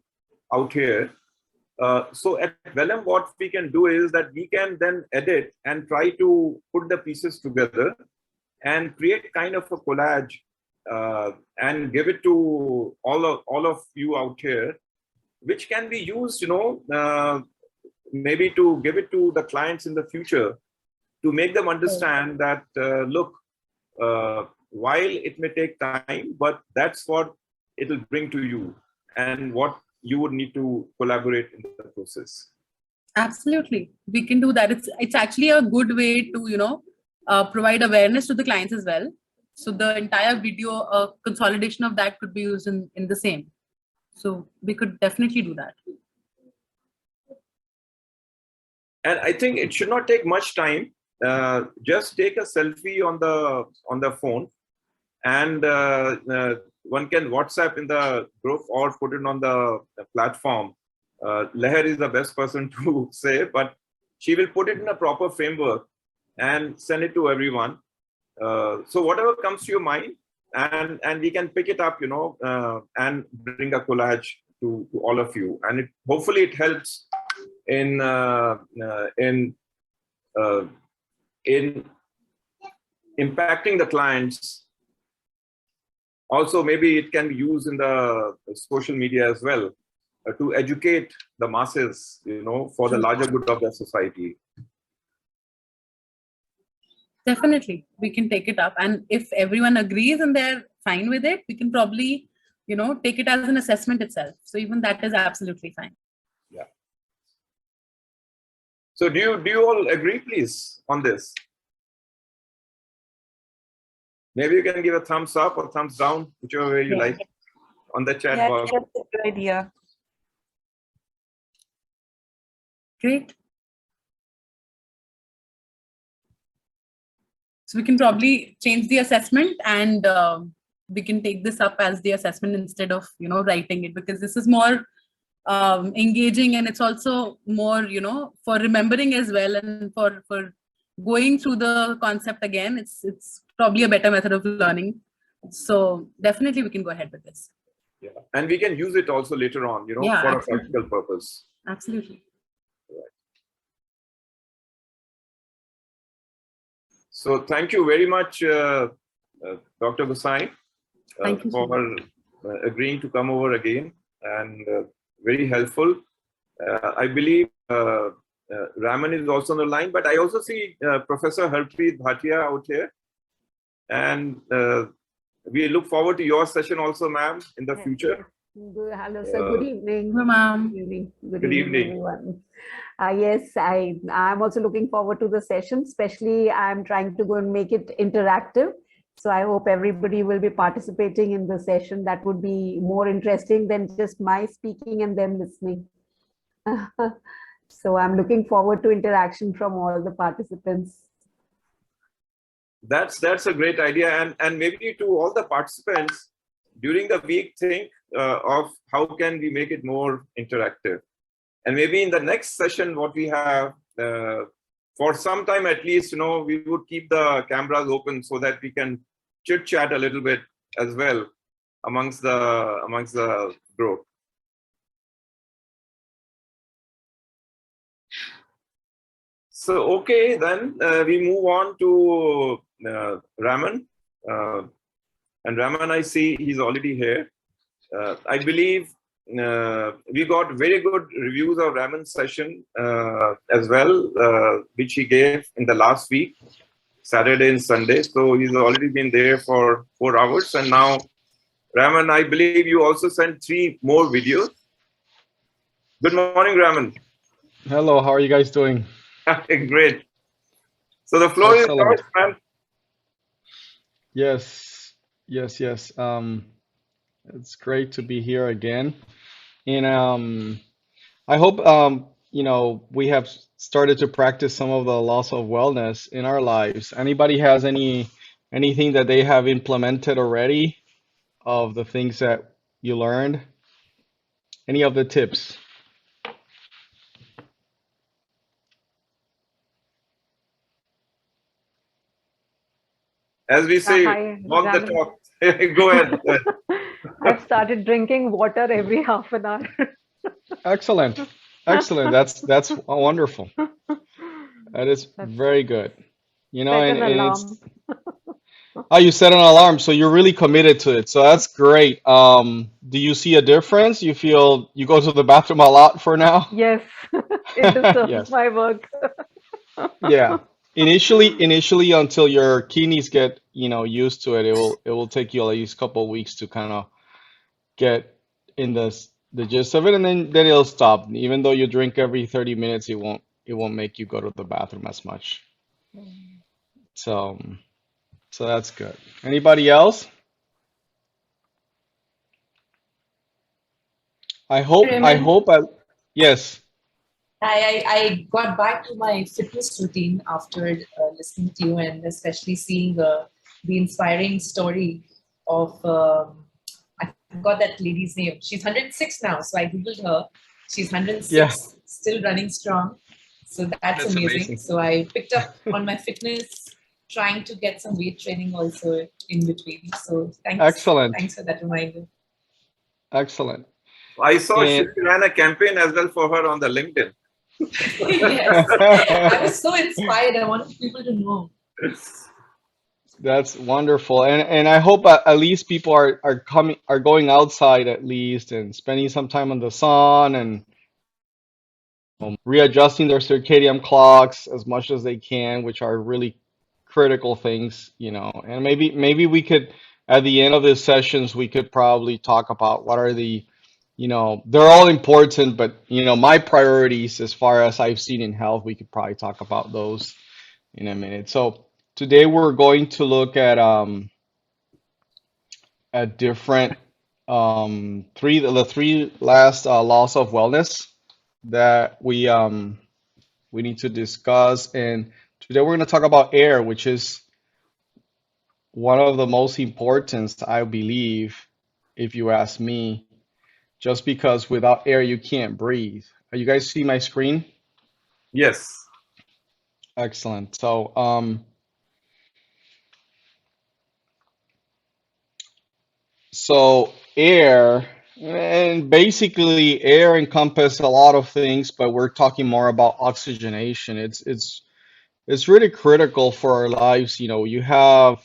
out here, so at Vellum, what we can do is that we can then edit and try to put the pieces together and create kind of a collage, and give it to all of you out here, which can be used, maybe to give it to the clients in the future, to make them understand that, look, while it may take time, but that's what it will bring to you, and what you would need to collaborate in the process. Absolutely, we can do that. It's actually a good way to provide awareness to the clients as well. So the entire video consolidation of that could be used in the same. So we could definitely do that. And I think it should not take much time. Just take a selfie on the phone, and one can WhatsApp in the group or put it on the platform. Leher is the best person to say, but she will put it in a proper framework and send it to everyone. So whatever comes to your mind, and we can pick it up, and bring a collage to all of you, and hopefully it helps in impacting the clients. Also, maybe it can be used in the social media as well, to educate the masses, for the larger good of the society. Definitely, we can take it up, and if everyone agrees and they're fine with it, we can probably, take it as an assessment itself. So even that is absolutely fine. Yeah. So do you all agree, please, on this? Maybe you can give a thumbs up or thumbs down, whichever way you like, on the chat box. That's a good idea. Great. So we can probably change the assessment, and we can take this up as the assessment instead of writing it, because this is more engaging, and it's also more for remembering as well, and for going through the concept again. It's probably a better method of learning. So definitely we can go ahead with this. Yeah, and we can use it also later on, for absolutely. a practical purpose. Absolutely. Right. So thank you very much, Dr. Gosai Thank you so for agreeing to come over again, and very helpful. I believe Raman is also on the line, but I also see Professor Harpreet Bhatia out here. And we look forward to your session also, ma'am, in the future. Hello, sir. Good evening. Hello, ma'am. Good evening, everyone. Yes, I'm also looking forward to the session, especially I'm trying to go and make it interactive. So I hope everybody will be participating in the session. That would be more interesting than just my speaking and them listening. So I'm looking forward to interaction from all the participants. That's a great idea, and maybe to all the participants during the week, think of how can we make it more interactive, and maybe in the next session what we have for some time at least, we would keep the cameras open so that we can chit chat a little bit as well amongst the group. So okay, then we move on to Raman, and Raman, I see he's already here. I believe we got very good reviews of Raman's session as well, which he gave in the last week, Saturday and Sunday. So he's already been there for 4 hours. And now, Raman, I believe you also sent 3 more videos. Good morning, Raman. Hello, how are you guys doing? Great. So the floor is yours, man. Yes. It's great to be here again. And I hope we have started to practice some of the laws of wellness in our lives. Anybody has anything that they have implemented already of the things that you learned? Any of the tips? As we say, Hi, walk the Raman. talk. Go ahead. I've started drinking water every half an hour. Excellent. That's wonderful. That is very good. Set an and alarm. oh, you set an alarm, so you're really committed to it. So that's great. Do you see a difference? You feel you go to the bathroom a lot for now? Yes, it disturbs Yes. my work. Yeah. Initially, until your kidneys get, used to it, it will take you at least a couple of weeks to kind of get in the gist of it, and then it'll stop. Even though you drink every 30 minutes, it won't make you go to the bathroom as much. So that's good. Anybody else? Yes. I got back to my fitness routine after listening to you, and especially seeing the inspiring story of I forgot that lady's name. She's 106 now, so I googled her. She's 106, Yeah. still running strong. So that's amazing. So I picked up on my fitness, trying to get some weight training also in between. So thanks. Excellent. Thanks for that reminder. Excellent. I saw And- she ran a campaign as well for her on the LinkedIn. Yes, I was so inspired. I wanted people to know. That's wonderful, and I hope at least people are going outside at least and spending some time in the sun and readjusting their circadian clocks as much as they can, which are really critical things, And maybe we could, at the end of the sessions, we could probably talk about what are the, they're all important, but my priorities as far as I've seen in health, we could probably talk about those in a minute. So. Today we're going to look at different the 3 last laws of wellness that we need to discuss. And today we're going to talk about air, which is one of the most important, I believe, if you ask me, just because without air you can't breathe. You guys see my screen? Yes. Excellent. So So air, and basically air encompasses a lot of things, but we're talking more about oxygenation. It's really critical for our lives. You have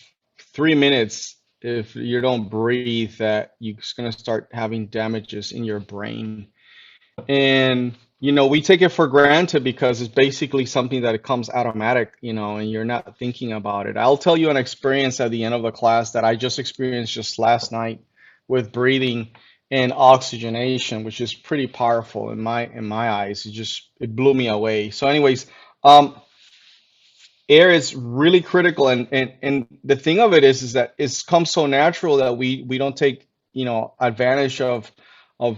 3 minutes, if you don't breathe, that you're going to start having damages in your brain. And we take it for granted because it's basically something that it comes automatic, and you're not thinking about it. I'll tell you an experience at the end of the class that I just experienced just last night with breathing and oxygenation, which is pretty powerful in my eyes. It blew me away. So anyways, air is really critical, and the thing of it is that it's come so natural that we don't take advantage of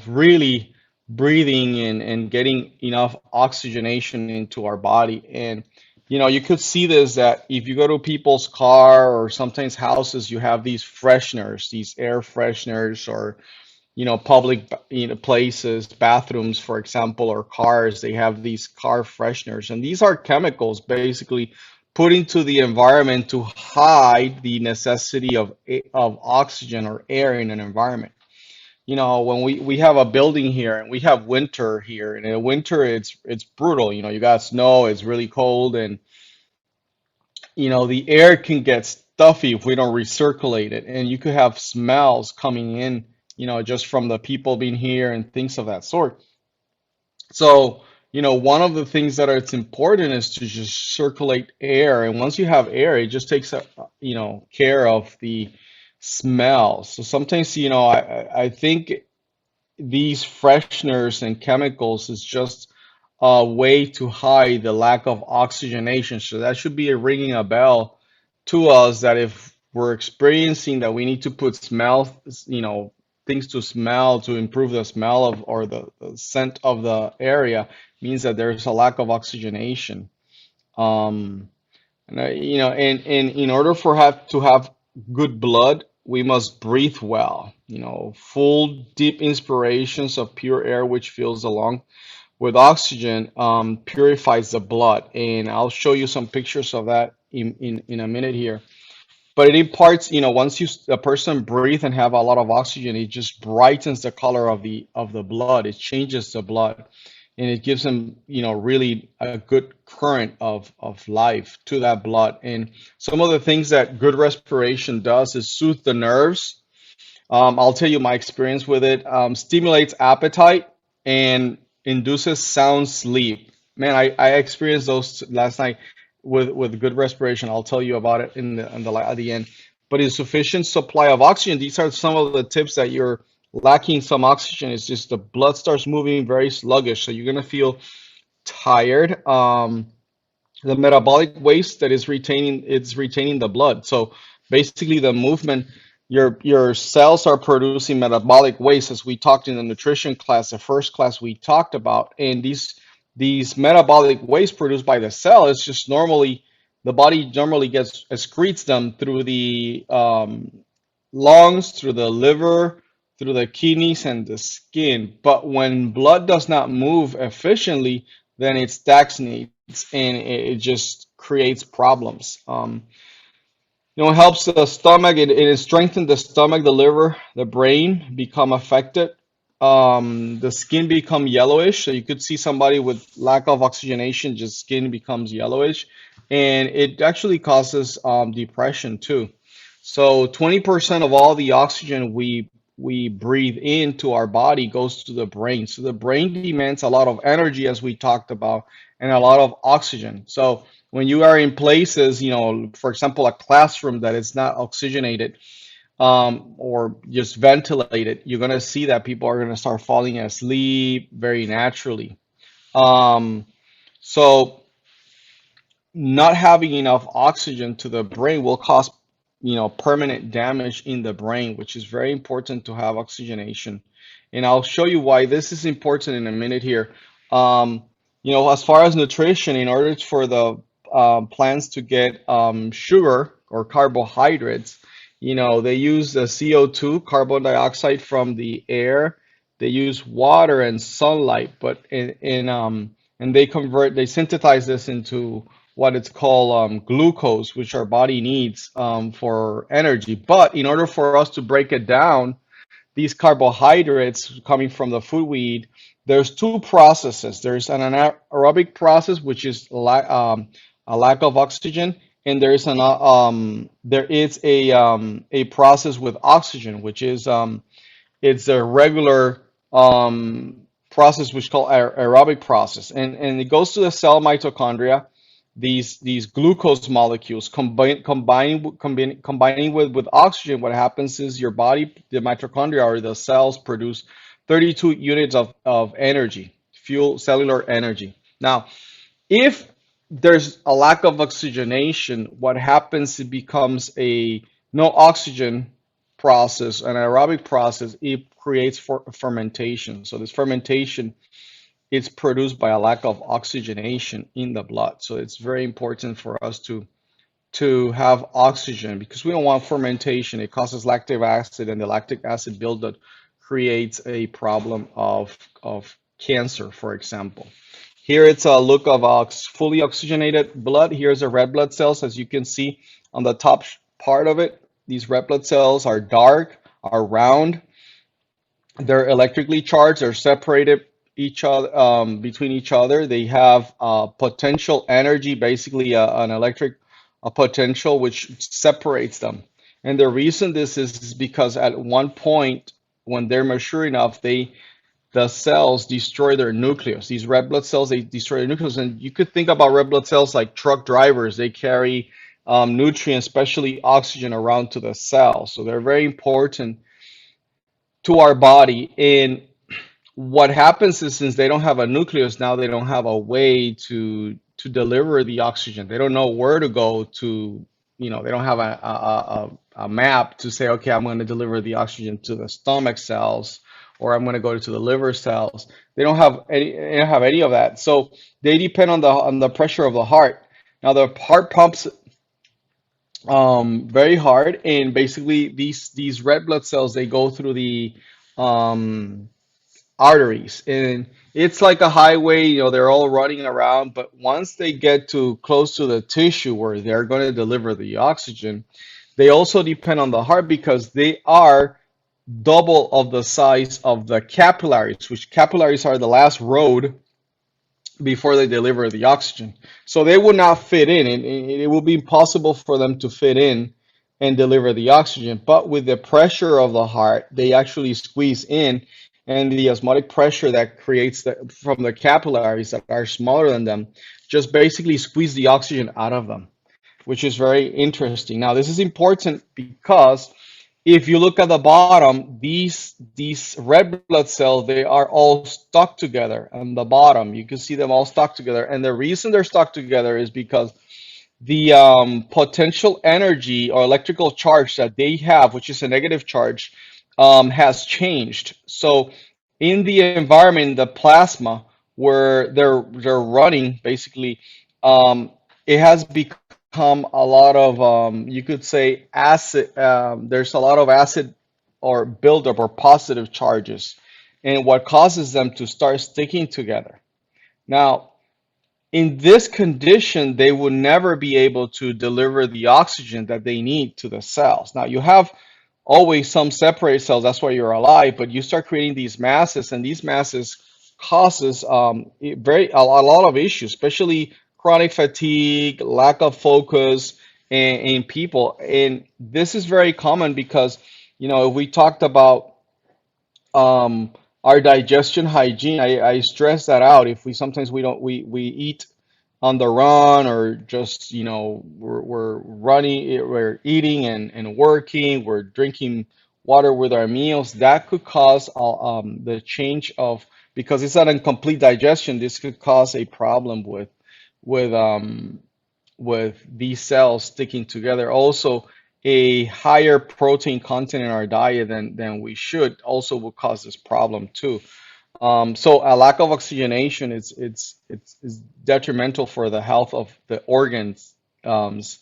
really breathing and getting enough oxygenation into our body. And you could see this, that if you go to people's car or sometimes houses, you have these fresheners, these air fresheners, or public places, bathrooms, for example, or cars, they have these car fresheners, and these are chemicals basically put into the environment to hide the necessity of oxygen or air in an environment. When we have a building here and we have winter here, and in winter it's brutal. You got snow, it's really cold, and the air can get stuffy if we don't recirculate it, and you could have smells coming in, just from the people being here and things of that sort. So one of the things that it's important is to just circulate air, and once you have air, it just takes care of the smell. So sometimes, I think these fresheners and chemicals is just a way to hide the lack of oxygenation. So that should be ringing a bell to us, that if we're experiencing that we need to put things to smell to improve the smell of, or the scent of the area, means that there's a lack of oxygenation. And in order to have good blood, we must breathe well. Full deep inspirations of pure air which fills the lung with oxygen purifies the blood, and I'll show you some pictures of that in a minute here. But it imparts, once a person breathe and have a lot of oxygen, it just brightens the color of the blood. It changes the blood, and it gives them, really a good current of life to that blood. And some of the things that good respiration does is soothe the nerves. I'll tell you my experience with it. Stimulates appetite and induces sound sleep. Man, I experienced those last night with good respiration. I'll tell you about it at the end. But a sufficient supply of oxygen. These are some of the tips that you're lacking some oxygen. It's just the blood starts moving very sluggish, so you're gonna feel tired. The metabolic waste that is retaining the blood. So basically, the movement, your cells are producing metabolic waste, as we talked in the nutrition class, the first class we talked about. And these metabolic waste produced by the cell is just the body normally excretes them through the lungs, through the liver, through the kidneys, and the skin. But when blood does not move efficiently, then it stagnates, and it just creates problems. It helps the stomach. It strengthens the stomach, the liver, the brain become affected. The skin become yellowish, so you could see somebody with lack of oxygenation, just skin becomes yellowish, and it actually causes depression too. So 20% of all the oxygen we breathe into our body goes to the brain. So the brain demands a lot of energy, as we talked about, and a lot of oxygen. So when you are in places, for example, a classroom that is not oxygenated, or just ventilated, you're going to see that people are going to start falling asleep very naturally. So not having enough oxygen to the brain will cause, permanent damage in the brain, which is very important to have oxygenation. And I'll show you why this is important in a minute here. As far as nutrition, in order for the plants to get sugar or carbohydrates, they use the CO2, carbon dioxide from the air. They use water and sunlight, but and they synthesize this into what it's called glucose, which our body needs for energy. But in order for us to break it down, these carbohydrates coming from the food we eat, there's two processes. There's an anaerobic process, which is a lack of oxygen, and there is a process with oxygen, which is it's a regular process which is called aerobic process, and it goes to the cell mitochondria. These glucose molecules combining with oxygen. What happens is your body, the mitochondria or the cells, produce 32 units of energy, fuel, cellular energy. Now, if there's a lack of oxygenation, what happens? It becomes a no oxygen process, an aerobic process. It creates fermentation. So this fermentation is produced by a lack of oxygenation in the blood. So it's very important for us to have oxygen, because we don't want fermentation. It causes lactic acid, and the lactic acid buildup creates a problem of cancer, for example. Here it's a look of fully oxygenated blood. Here's the red blood cells. As you can see on the top part of it, these red blood cells are dark, are round. They're electrically charged. They're separated between each other. They have potential energy, basically an electric potential, which separates them. And the reason this is because at one point, when they're mature enough, the cells destroy their nucleus. These red blood cells, they destroy their nucleus. And you could think about red blood cells like truck drivers. They carry nutrients, especially oxygen, around to the cell. So they're very important to our body. And what happens is, since they don't have a nucleus, now they don't have a way to deliver the oxygen. They don't know where to go to, they don't have a map to say, okay, I'm going to deliver the oxygen to the stomach cells, or I'm going to go to the liver cells. They don't have any of that. So they depend on the pressure of the heart. Now the heart pumps very hard, and basically these red blood cells, they go through the arteries, and it's like a highway. They're all running around, but once they get to close to the tissue where they're going to deliver the oxygen, they also depend on the heart, because they are double of the size of the capillaries, which capillaries are the last road before they deliver the oxygen. So they would not fit in, and it will be impossible for them to fit in and deliver the oxygen. But with the pressure of the heart, they actually squeeze in, and the osmotic pressure that creates from the capillaries that are smaller than them just basically squeeze the oxygen out of them, which is very interesting. Now, this is important because if you look at the bottom, these red blood cells, they are all stuck together on the bottom. You can see them all stuck together. And the reason they're stuck together is because the potential energy or electrical charge that they have, which is a negative charge, has changed. So in the environment, the plasma where they're running, basically, it has become a lot of, you could say, acid. There's a lot of acid or buildup or positive charges, and what causes them to start sticking together. Now, in this condition, they will never be able to deliver the oxygen that they need to the cells. Now, you have always some separated cells, that's why you're alive, but you start creating these masses, and these masses causes a lot of issues, especially chronic fatigue, lack of focus in people. And this is very common because, if we talked about our digestion hygiene, I stress that out. If we eat on the run, or just we're running, we're eating and working, we're drinking water with our meals, that could cause the change of, because it's not a complete digestion, this could cause a problem with these cells sticking together. Also, a higher protein content in our diet than we should also will cause this problem too. So a lack of oxygenation is detrimental for the health of the organs, of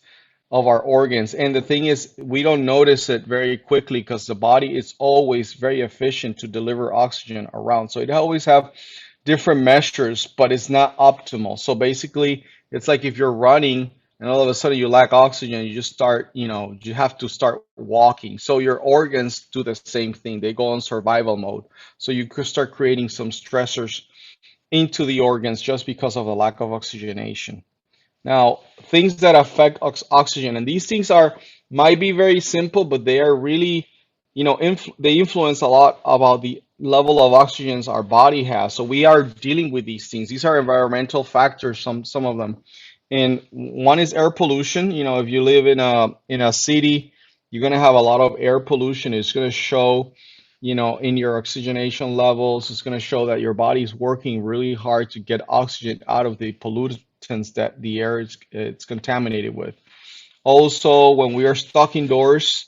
our organs. And the thing is, we don't notice it very quickly because the body is always very efficient to deliver oxygen around. So it always have different measures, but it's not optimal. So basically, it's like if you're running and all of a sudden you lack oxygen, you just start, you have to start walking. So your organs do the same thing. They go on survival mode. So you could start creating some stressors into the organs just because of the lack of oxygenation. Now, things that affect oxygen, and these things might be very simple, but they are really, they influence a lot about the level of oxygens our body has. So we are dealing with these things. These are environmental factors, some of them. And one is air pollution. If you live in a city, you're gonna have a lot of air pollution. It's gonna show, in your oxygenation levels. It's gonna show that your body is working really hard to get oxygen out of the pollutants that the air is it's contaminated with. Also, when we are stuck indoors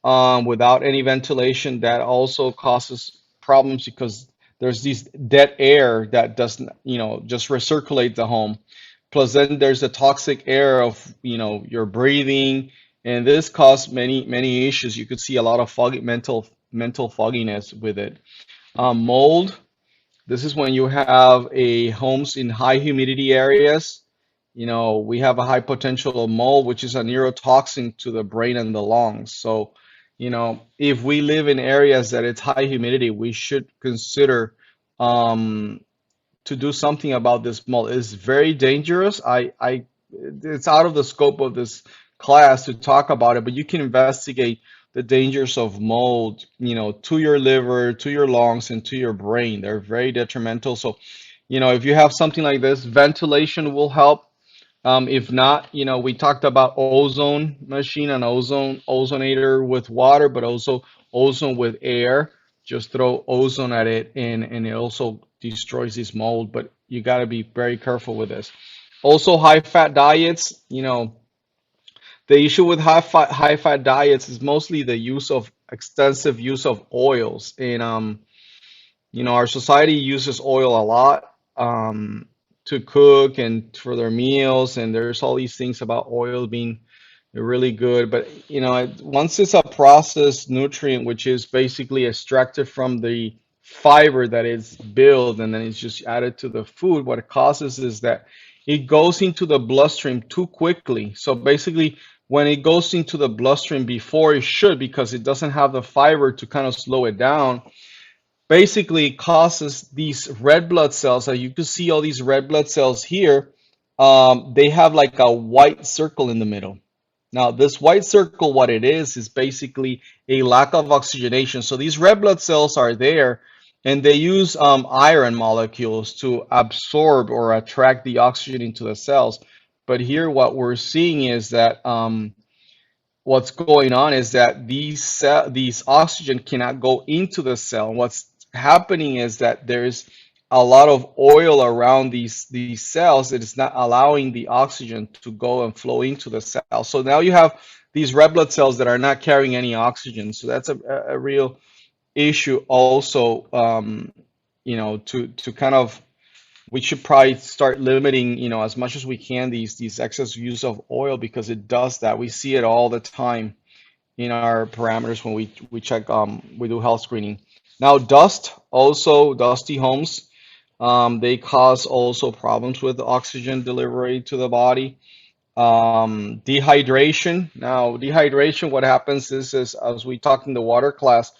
without any ventilation, that also causes problems because there's this dead air that doesn't, just recirculate the home. Plus, then there's the toxic air of, your breathing, and this causes many issues. You could see a lot of mental fogginess with it. Mold. This is when you have a homes in high humidity areas. We have a high potential of mold, which is a neurotoxin to the brain and the lungs. So, if we live in areas that it's high humidity, we should consider to do something about this mold. It's very dangerous. It's out of the scope of this class to talk about it, but you can investigate the dangers of mold, to your liver, to your lungs, and to your brain. They're very detrimental. So, if you have something like this, ventilation will help. If not, we talked about ozone machine and ozonator with water, but also ozone with air. Just throw ozone at it, and it also destroys this mold. But you got to be very careful with this. Also, high fat diets. The issue with high fat diets is mostly the extensive use of oils, and our society uses oil a lot to cook and for their meals, and there's all these things about oil being really good. But once it's a processed nutrient, which is basically extracted from the fiber that is built, and then it's just added to the food, what it causes is that it goes into the bloodstream too quickly. So basically, when it goes into the bloodstream before it should, because it doesn't have the fiber to kind of slow it down, basically causes these red blood cells. So you can see all these red blood cells here. They have like a white circle in the middle. Now, this white circle, what it is basically a lack of oxygenation. So these red blood cells are there, and they use iron molecules to absorb or attract the oxygen into the cells. But here, what we're seeing is that what's going on is that these oxygen cannot go into the cell. What's happening is that there's a lot of oil around these cells that is not allowing the oxygen to go and flow into the cell. So now you have these red blood cells that are not carrying any oxygen. So that's a real issue also, to kind of, we should probably start limiting, as much as we can, these excess use of oil, because it does that. We see it all the time in our parameters when we check, we do health screening. Now, dusty homes, they cause also problems with oxygen delivery to the body. Dehydration. Now, dehydration, what happens is as we talked in the water class,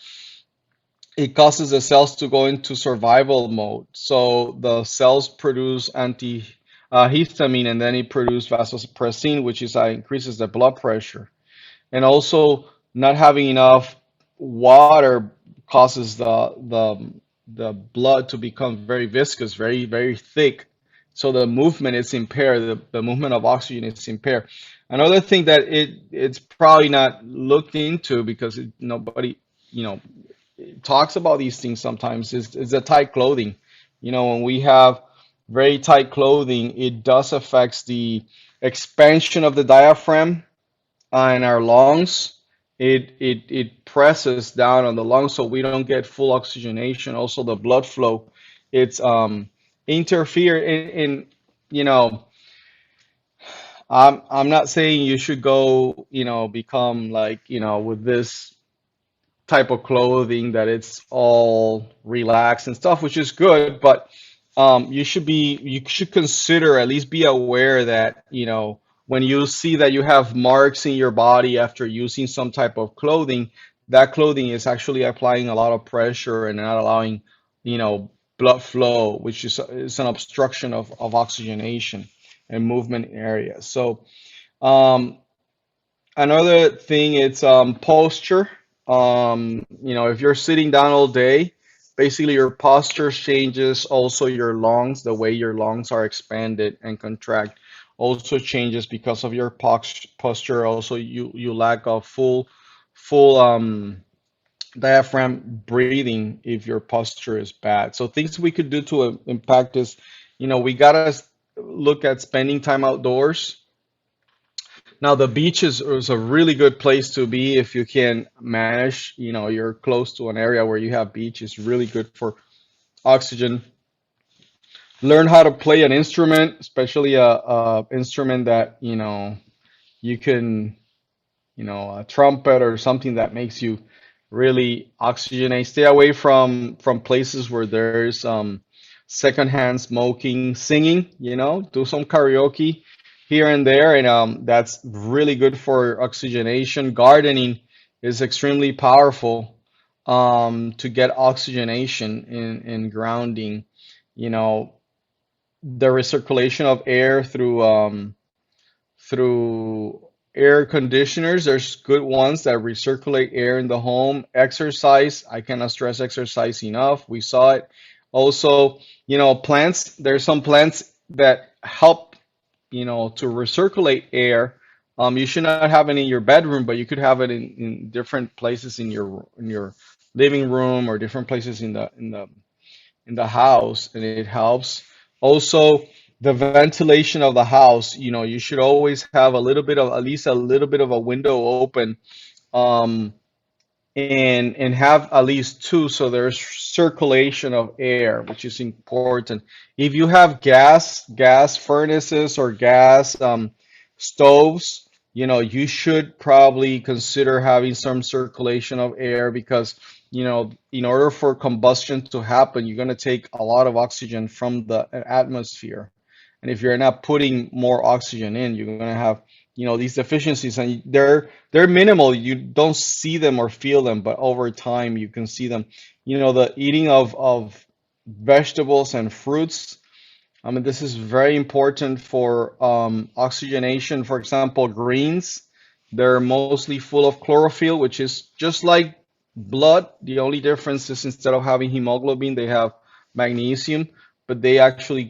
it causes the cells to go into survival mode. So the cells produce antihistamine, and then it produces vasopressin, which increases the blood pressure. And also, not having enough water causes the blood to become very viscous, very, very thick. So the movement is impaired. The movement of oxygen is impaired. Another thing that it's probably not looked into, because nobody talks about these things sometimes, is the tight clothing. When we have very tight clothing, it does affect the expansion of the diaphragm in our lungs. It presses down on the lungs, so we don't get full oxygenation. Also, the blood flow, it's interfere in I'm not saying you should go become like with this type of clothing that it's all relaxed and stuff, which is good, but you should consider, at least be aware that when you see that you have marks in your body after using some type of clothing, that clothing is actually applying a lot of pressure and not allowing blood flow, which is an obstruction of oxygenation. and movement areas. So another thing, it's posture. If you're sitting down all day, basically your posture changes. Also, your lungs, the way your lungs are expanded and contract, also changes because of your posture. Also, you lack of full diaphragm breathing if your posture is bad. So things we could do to impact is, we gotta look at spending time outdoors. Now, the beach is a really good place to be if you can manage, you're close to an area where you have beach. It's really good for oxygen. Learn how to play an instrument, especially a instrument that, you can, a trumpet or something that makes you really oxygenate. Stay away from places where there's secondhand smoking. Singing, do some karaoke here and there, and that's really good for oxygenation. Gardening is extremely powerful to get oxygenation in grounding. The recirculation of air through air conditioners. There's good ones that recirculate air in the home. Exercise, I cannot stress exercise enough. We saw it. Also, plants. There's some plants that help, to recirculate air. You should not have it in your bedroom, but you could have it in different places in your living room or different places in the house, and it helps. Also, the ventilation of the house, you should always have at least a little bit of a window open, um, and have at least two, so there's circulation of air, which is important. If you have gas furnaces or gas stoves, you should probably consider having some circulation of air, because in order for combustion to happen, you're going to take a lot of oxygen from the atmosphere. And if you're not putting more oxygen in, you're going to have, these deficiencies, and they're minimal. You don't see them or feel them, but over time you can see them. The eating of vegetables and fruits. I mean, this is very important for oxygenation. For example, greens, they're mostly full of chlorophyll, which is just like blood. The only difference is instead of having hemoglobin, they have magnesium, but they actually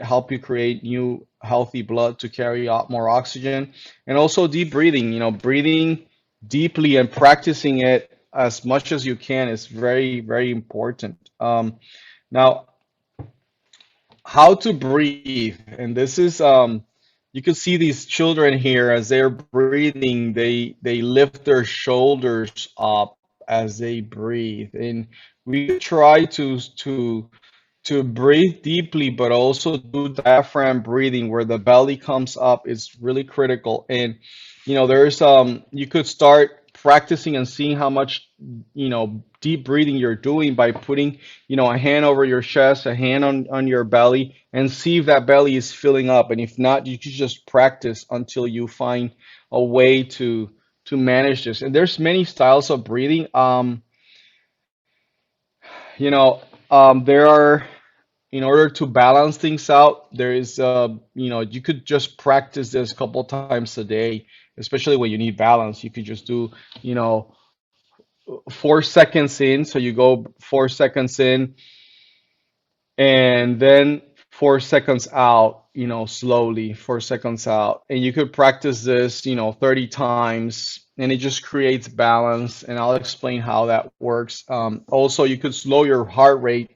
help you create new healthy blood to carry out more oxygen. And also deep breathing, breathing deeply and practicing it as much as you can is very, very important. Now, how to breathe, and this is you can see these children here as they're breathing, they lift their shoulders up as they breathe, and we try to breathe deeply, but also do diaphragm breathing where the belly comes up is really critical. And there's you could start practicing and seeing how much deep breathing you're doing by putting a hand over your chest, a hand on your belly, and see if that belly is filling up. And if not, you could just practice until you find a way to manage this. And there's many styles of breathing. There are, in order to balance things out, there is, you could just practice this a couple times a day, especially when you need balance. You could just do, 4 seconds in. So you go 4 seconds in and then 4 seconds out, slowly 4 seconds out. And you could practice this, 30 times, and it just creates balance. And I'll explain how that works. Also, you could slow your heart rate,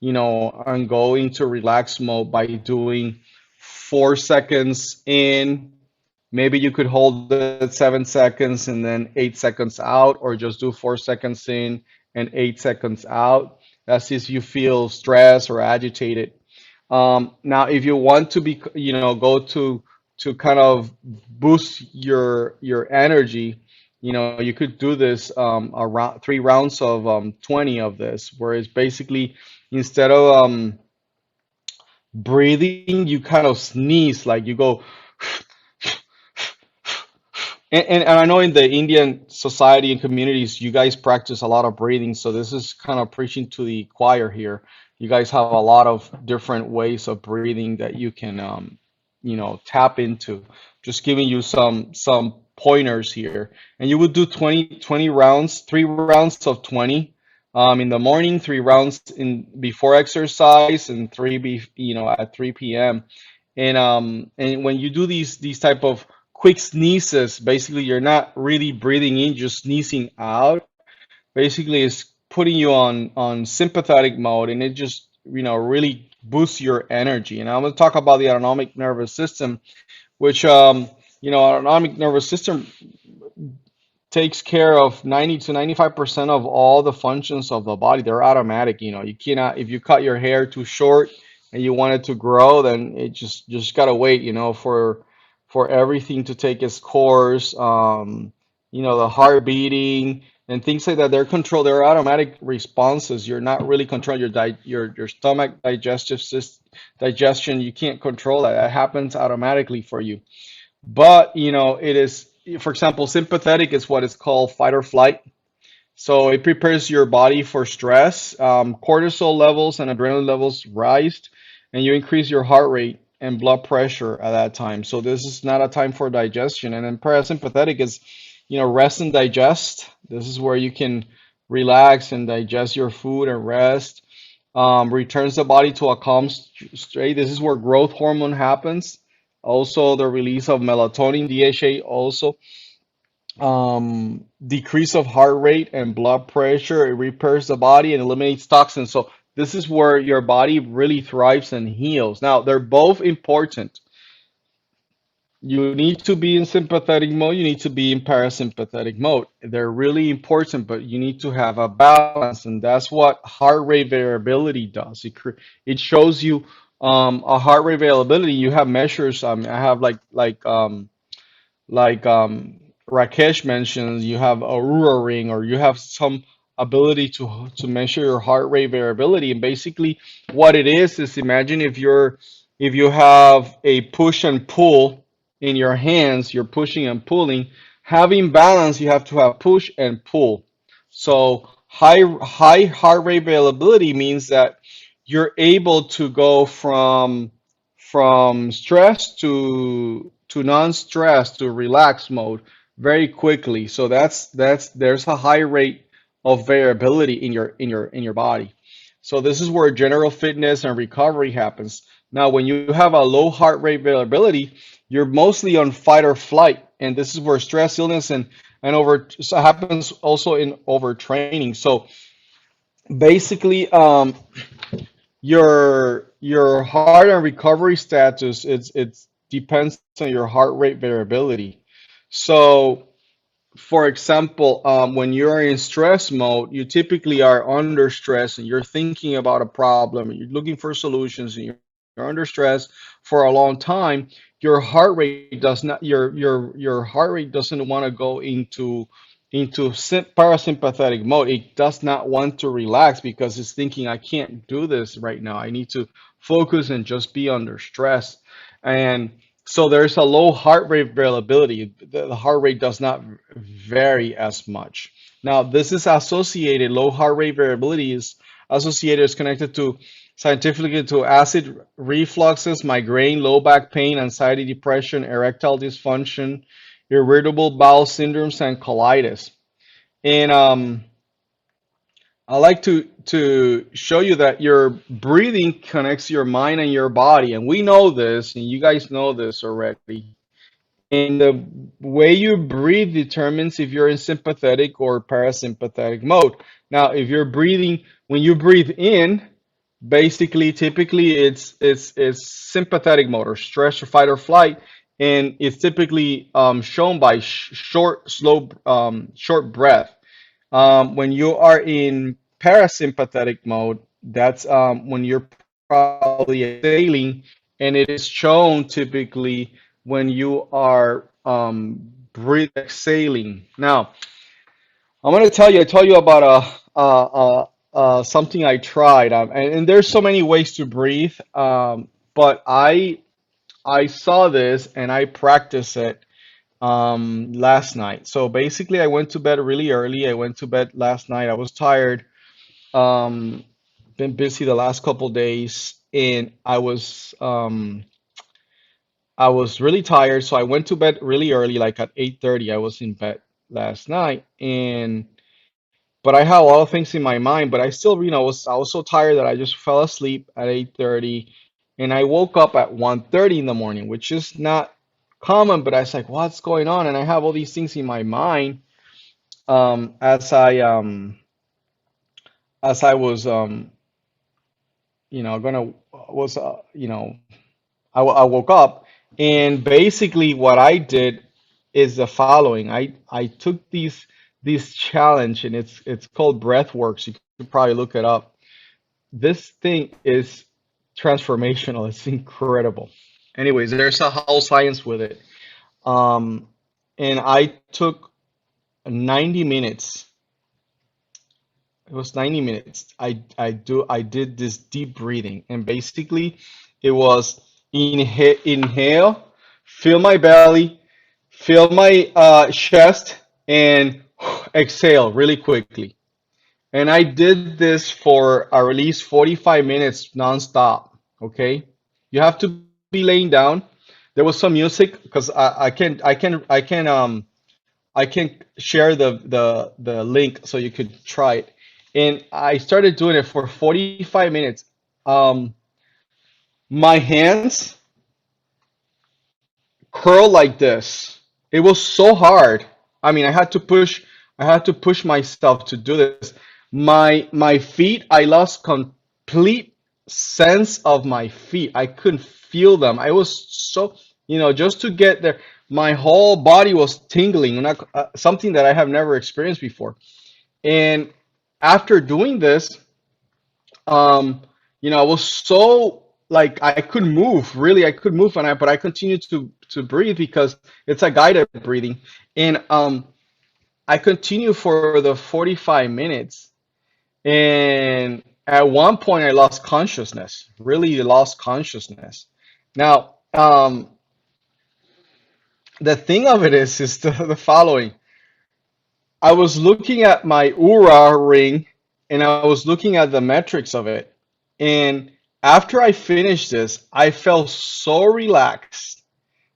and go into relax mode by doing 4 seconds in. Maybe you could hold it 7 seconds and then 8 seconds out, or just do 4 seconds in and 8 seconds out. That's if you feel stressed or agitated. Now, if you want to be, go to kind of boost your energy, you could do this around 3 rounds of 20 of this, where it's basically instead of breathing, you kind of sneeze, like you go. And I know in the Indian society and communities, you guys practice a lot of breathing. So this is kind of preaching to the choir here. You guys have a lot of different ways of breathing that you can tap into. Just giving you some pointers here. And you would do 20 rounds, 3 rounds of 20 in the morning, 3 rounds in before exercise, and at 3 p.m. And when you do these type of quick sneezes, basically you're not really breathing in, just sneezing out. Basically, it's putting you on sympathetic mode, and it just really boosts your energy. And I'm going to talk about the autonomic nervous system, which autonomic nervous system takes care of 90 to 95% of all the functions of the body. They're automatic. You cannot, if you cut your hair too short and you want it to grow, then it just gotta wait, for everything to take its course. The heart beating and things like that. They're controlled. They're automatic responses. You're not really controlling your stomach digestive system digestion. You can't control that. That happens automatically for you. But it is, for example, sympathetic is what is called fight or flight. So it prepares your body for stress. Cortisol levels and adrenaline levels rise, and you increase your heart rate and blood pressure at that time. So this is not a time for digestion. And then parasympathetic is, rest and digest. This is where you can relax and digest your food and rest. Returns the body to a calm state. This is where growth hormone happens. Also, the release of melatonin, DHA, also decrease of heart rate and blood pressure. It repairs the body and eliminates toxins. So this is where your body really thrives and heals. Now, they're both important. You need to be in sympathetic mode. You need to be in parasympathetic mode. They're really important, but you need to have a balance, and that's what heart rate variability does. It shows you a heart rate variability. You have measures. I have Rakesh mentions, you have a Oura ring, or you have some ability to measure your heart rate variability. And basically, what it is imagine if you have a push and pull in your hands, you're pushing and pulling. Having balance, you have to have push and pull. So high heart rate variability means that you're able to go from stress to non-stress to relax mode very quickly. So there's a high rate of variability in your body. So this is where general fitness and recovery happens. Now, when you have a low heart rate variability, you're mostly on fight or flight, and this is where stress, illness, and so happens also in overtraining. So basically, your heart and recovery status, it depends on your heart rate variability. So, for example, when you're in stress mode, you typically are under stress and you're thinking about a problem and you're looking for solutions and you're under stress for a long time. Your heart rate does not your heart rate doesn't want to go into parasympathetic mode. It does not want to relax because it's thinking, I can't do this right now. I need to focus and just be under stress. And so there's a low heart rate variability. The heart rate does not vary as much. Now, this is associated, low heart rate variability is associated, is connected to scientifically to acid refluxes, migraine, low back pain, anxiety, depression, erectile dysfunction, irritable bowel syndromes, and colitis. And I like to show you that your breathing connects your mind and your body, and we know this, and you guys know this already. And the way you breathe determines if you're in sympathetic or parasympathetic mode. Now, if you're breathing, when you breathe in, basically, typically it's sympathetic mode or stress or fight or flight, and it's typically shown by short, slow, short breath. When you are in parasympathetic mode, that's when you're probably exhaling, and it is shown typically when you are exhaling. Now, I'm going to I told you about something I tried, and there's so many ways to breathe, but I saw this and I practiced it last night. So basically, I went to bed really early. I went to bed last night. I was tired. Been busy the last couple days, and I was I was really tired, so I went to bed really early, like at 8:30. I was in bed last night, and but I had a lot of things in my mind, but I still, I was so tired that I just fell asleep at 8:30, and I woke up at 1:30 in the morning, which is not common, but I was like, what's going on? And I have all these things in my mind as I was gonna was I woke up, and basically what I did is the following. I took these challenge, and it's called Breathworks. You could probably look it up. This thing is transformational. It's incredible. Anyways, there's a whole science with it. Um, and I took 90 minutes. It was 90 minutes. I did this deep breathing, and basically it was inhale, fill my belly, fill my chest, and exhale really quickly. And I did this for at least 45 minutes nonstop. Okay, you have to be laying down. There was some music because I can share the link so you could try it. And I started doing it for 45 minutes. Um, my hands curl like this. It was so hard. I mean, I had to push myself to do this. My feet, I lost complete sense of my feet. I couldn't feel them. I was so, just to get there, my whole body was tingling, something that I have never experienced before. And after doing this, um, I was so like I couldn't move. Really, I could move, but I continued to breathe because it's a guided breathing. And I continued for the 45 minutes, and at one point I lost consciousness. Really lost consciousness. Now, the thing of it is the following. I was looking at my Oura ring, and I was looking at the metrics of it. And after I finished this, I felt so relaxed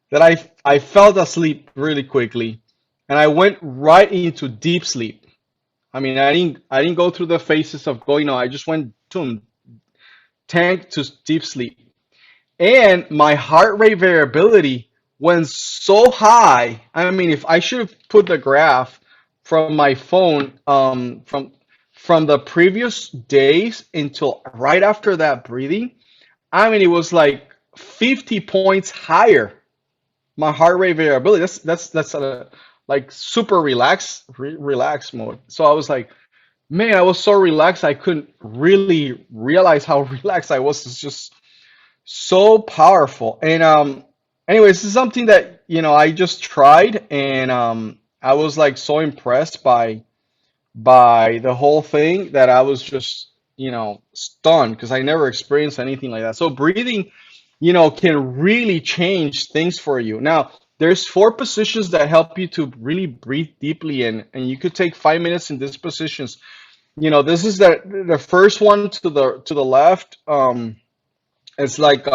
that I fell asleep really quickly, and I went right into deep sleep. I mean, I didn't go through the phases of going. No, I just went to tank to deep sleep, and my heart rate variability went so high. I mean, if I should have put the graph from my phone, from the previous days until right after that breathing, I mean, it was like 50 points higher. My heart rate variability. That's like super relaxed mode. So I was like, man, I was so relaxed. I couldn't really realize how relaxed I was. It's just so powerful. And anyways, this is something that I just tried, and I was like so impressed by the whole thing that I was just stunned because I never experienced anything like that. So breathing, can really change things for you. Now, there's 4 positions that help you to really breathe deeply, and you could take 5 minutes in these positions. This is the first one to the left. It's like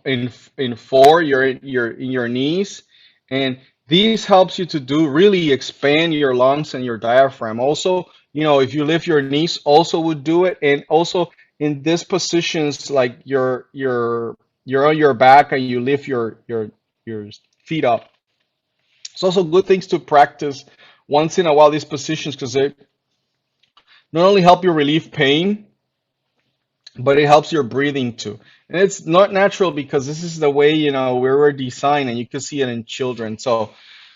in four, you're in your knees, and these helps you to do really expand your lungs and your diaphragm. Also, if you lift your knees, also would do it, and also in these positions, like you're on your back and you lift your feet up. It's also good things to practice once in a while these positions because they not only help you relieve pain, but it helps your breathing too. And it's not natural because this is the way, we were designed, and you can see it in children. So,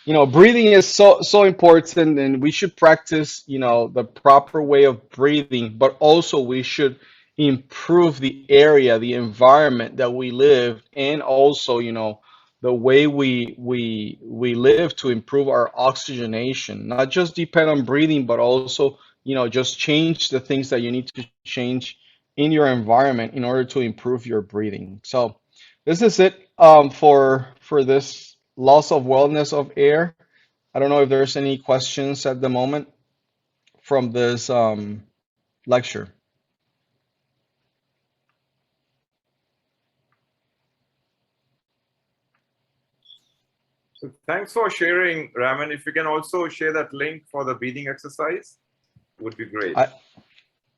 breathing is so important, and we should practice, the proper way of breathing, but also we should improve the area, the environment that we live, and also, the way we live to improve our oxygenation. Not just depend on breathing, but also, just change the things that you need to change in your environment in order to improve your breathing. So this is it for this loss of wellness of air. I don't know if there's any questions at the moment from this lecture. So thanks for sharing, Raman. If you can also share that link for the breathing exercise, would be great.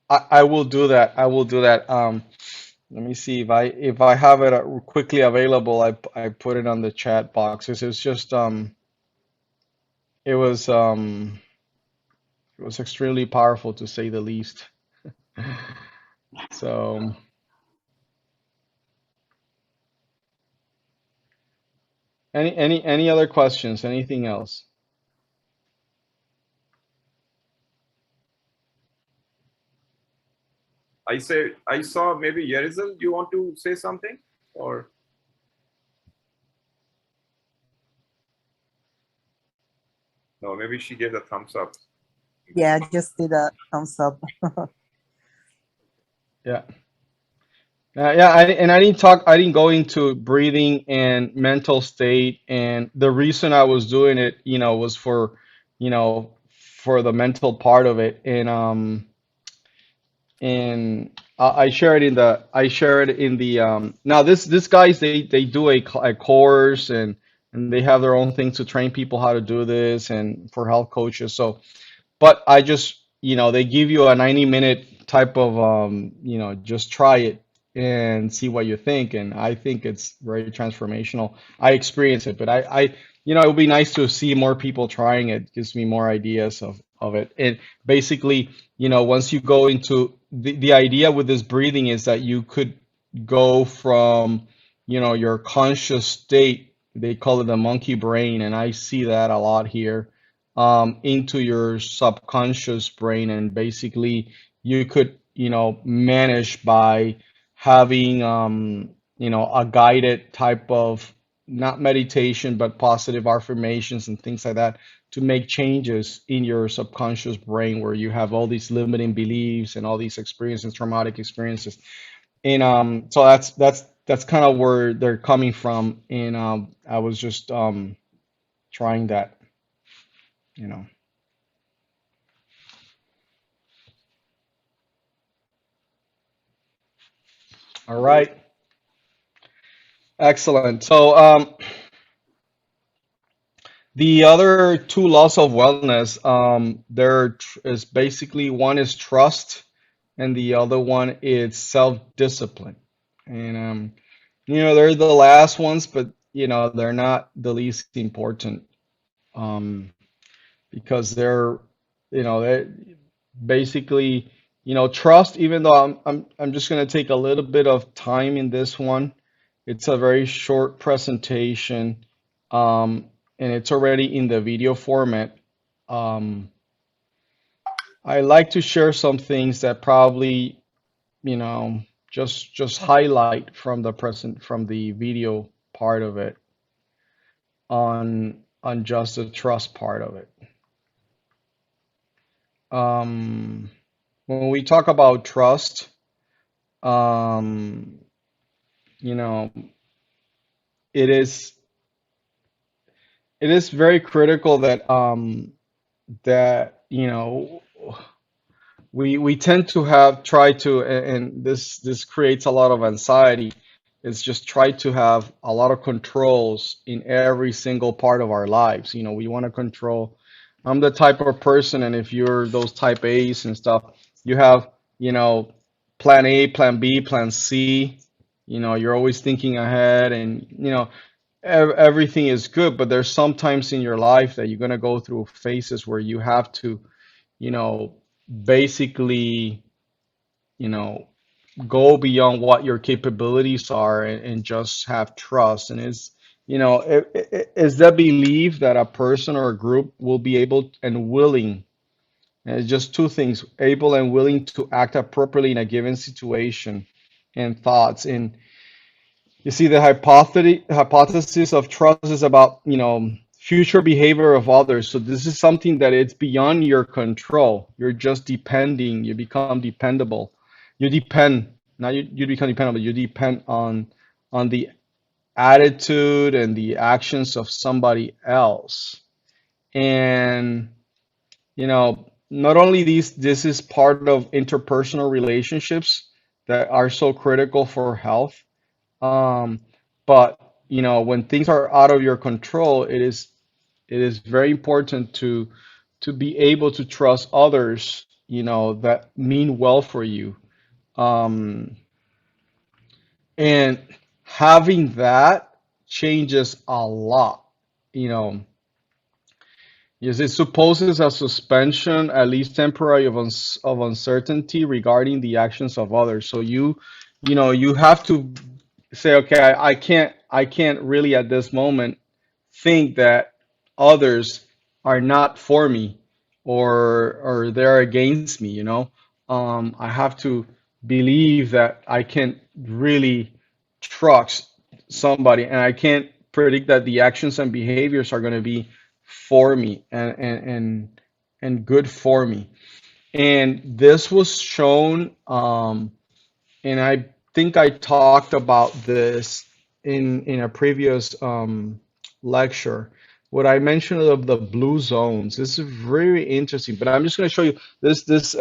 I will do that. I will do that. Let me see if I have it quickly available. I put it on the chat box. It's just it was extremely powerful to say the least. So any other questions? Anything else? I saw maybe Yerizel, you want to say something? Or no, maybe she gave a thumbs up. Yeah, I just did a thumbs up. Yeah. Yeah, I didn't talk, I didn't go into breathing and mental state, and the reason I was doing it, was for, for the mental part of it, and I share it in the now this guys they do a course, and they have their own thing to train people how to do this and for health coaches. So, but I just, they give you a 90-minute type of, just try it and see what you think. And I think it's very transformational. I experience it, but it would be nice to see more people trying it. Gives me more ideas of it. And basically, once you go into the idea with this breathing is that you could go from, your conscious state, they call it the monkey brain, and I see that a lot here, into your subconscious brain, and basically you could, manage by having, a guided type of, not meditation, but positive affirmations and things like that, to make changes in your subconscious brain where you have all these limiting beliefs and all these experiences, traumatic experiences. And so that's kind of where they're coming from. And I was just trying that, All right. Excellent. So the other two laws of wellness, there is basically one is trust, and the other one is self-discipline. And they're the last ones, but they're not the least important, because they're basically, trust. Even though I'm just going to take a little bit of time in this one. It's a very short presentation. And it's already in the video format. I like to share some things that probably, just highlight from the video part of it, on just the trust part of it. When we talk about trust, it is very critical that we tend to try to, and this creates a lot of anxiety, is just try to have a lot of controls in every single part of our lives. We want to control. I'm the type of person, and if you're those type A's and stuff, you have, plan A, plan B, plan C. You're always thinking ahead, and everything is good, but there's sometimes in your life that you're going to go through phases where you have to, basically, go beyond what your capabilities are, and just have trust. And it's that belief that a person or a group will be able and willing, and it's just two things, able and willing to act appropriately in a given situation and thoughts. And you see, the hypothesis of trust is about, future behavior of others. So this is something that it's beyond your control. You're just depending. You become dependable. You depend, not you become dependable. You depend on the attitude and the actions of somebody else. And not only this is part of interpersonal relationships that are so critical for health. But you know, when things are out of your control, it is very important to be able to trust others, you know, that mean well for you. Um, and having that changes a lot, you know. Yes, it supposes a suspension, at least temporary, of uncertainty regarding the actions of others. So you know, you have to say, okay, I can't really at this moment think that others are not for me or they're against me, you know. I have to believe that I can really trust somebody, and I can't predict that the actions and behaviors are going to be for me and good for me. And this was shown, and I think I talked about this in a previous lecture. What I mentioned of the blue zones, this is very interesting. But I'm just going to show you this.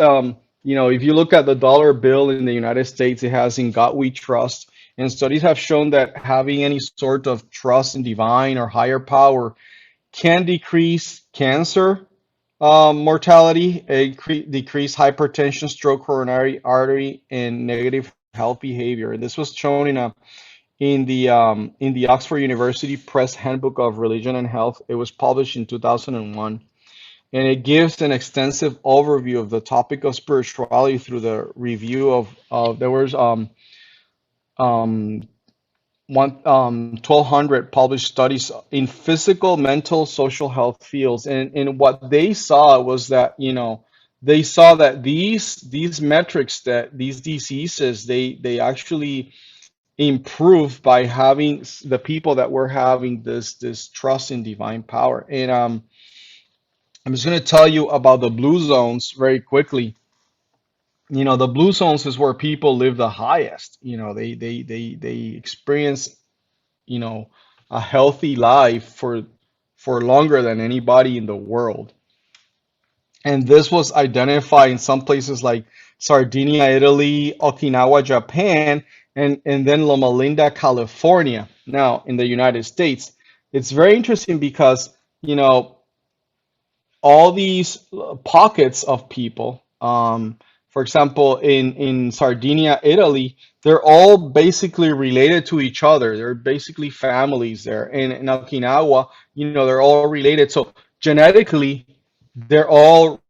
You know, if you look at the dollar bill in the United States, it has "In God We Trust," and studies have shown that having any sort of trust in divine or higher power can decrease cancer mortality, decrease hypertension, stroke, coronary artery, and negative health behavior. And this was shown in the Oxford University Press Handbook of Religion and Health. It was published in 2001, and it gives an extensive overview of the topic of spirituality through the review of there was um, 1,200 published studies in physical, mental, social health fields, and what they saw was that, you know, they saw that these metrics, that these diseases, they actually improved by having the people that were having this trust in divine power. And I'm just going to tell you about the blue zones very quickly. You know, the blue zones is where people live the highest. You know, they experience, you know, a healthy life for longer than anybody in the world. And this was identified in some places like Sardinia, Italy, Okinawa, Japan, and then Loma Linda, California. Now, in the United States, it's very interesting because, you know, all these pockets of people, for example, in Sardinia, Italy, they're all basically related to each other. They're basically families there. And in Okinawa, you know, they're all related. So genetically, they're all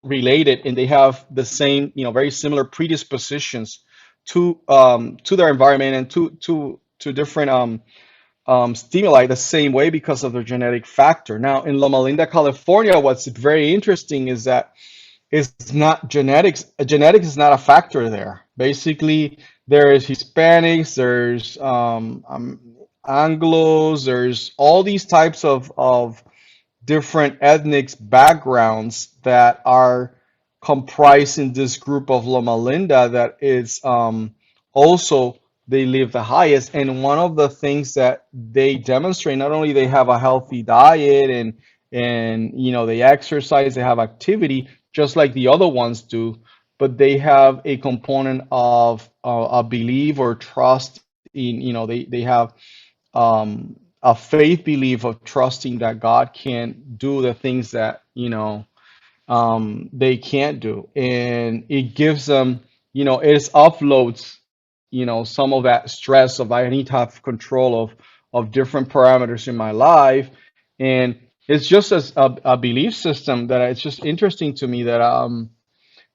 related, and they have the same, you know, very similar predispositions to their environment and to different stimuli the same way because of their genetic factor. Now, in Loma Linda, California, what's very interesting is that it's not genetics. Genetics is not a factor there. Basically, there is Hispanics, there's Anglos, there's all these types of different ethnic backgrounds that are comprised in this group of Loma Linda that is also they live the highest. And one of the things that they demonstrate, not only they have a healthy diet and you know, they exercise, they have activity just like the other ones do, but they have a component of a belief or trust in, you know, they have a faith belief of trusting that God can do the things that, you know, they can't do. And it gives them, you know, it offloads, you know, some of that stress of I need to have control of different parameters in my life. And it's just as a belief system that it's just interesting to me that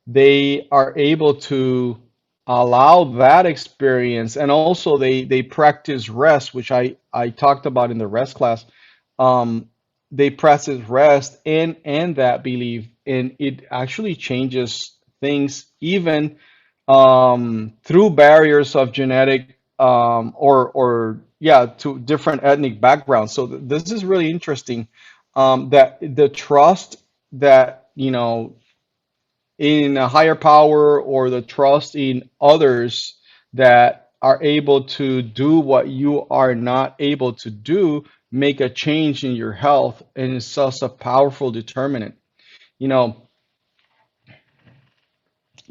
they are able to allow that experience. And also they practice rest, which I talked about in the rest class. They practice rest and that belief, and it actually changes things even through barriers of genetic or yeah, to different ethnic backgrounds. So this is really interesting, that the trust that, you know, in a higher power or the trust in others that are able to do what you are not able to do make a change in your health, and it's such a powerful determinant. You know,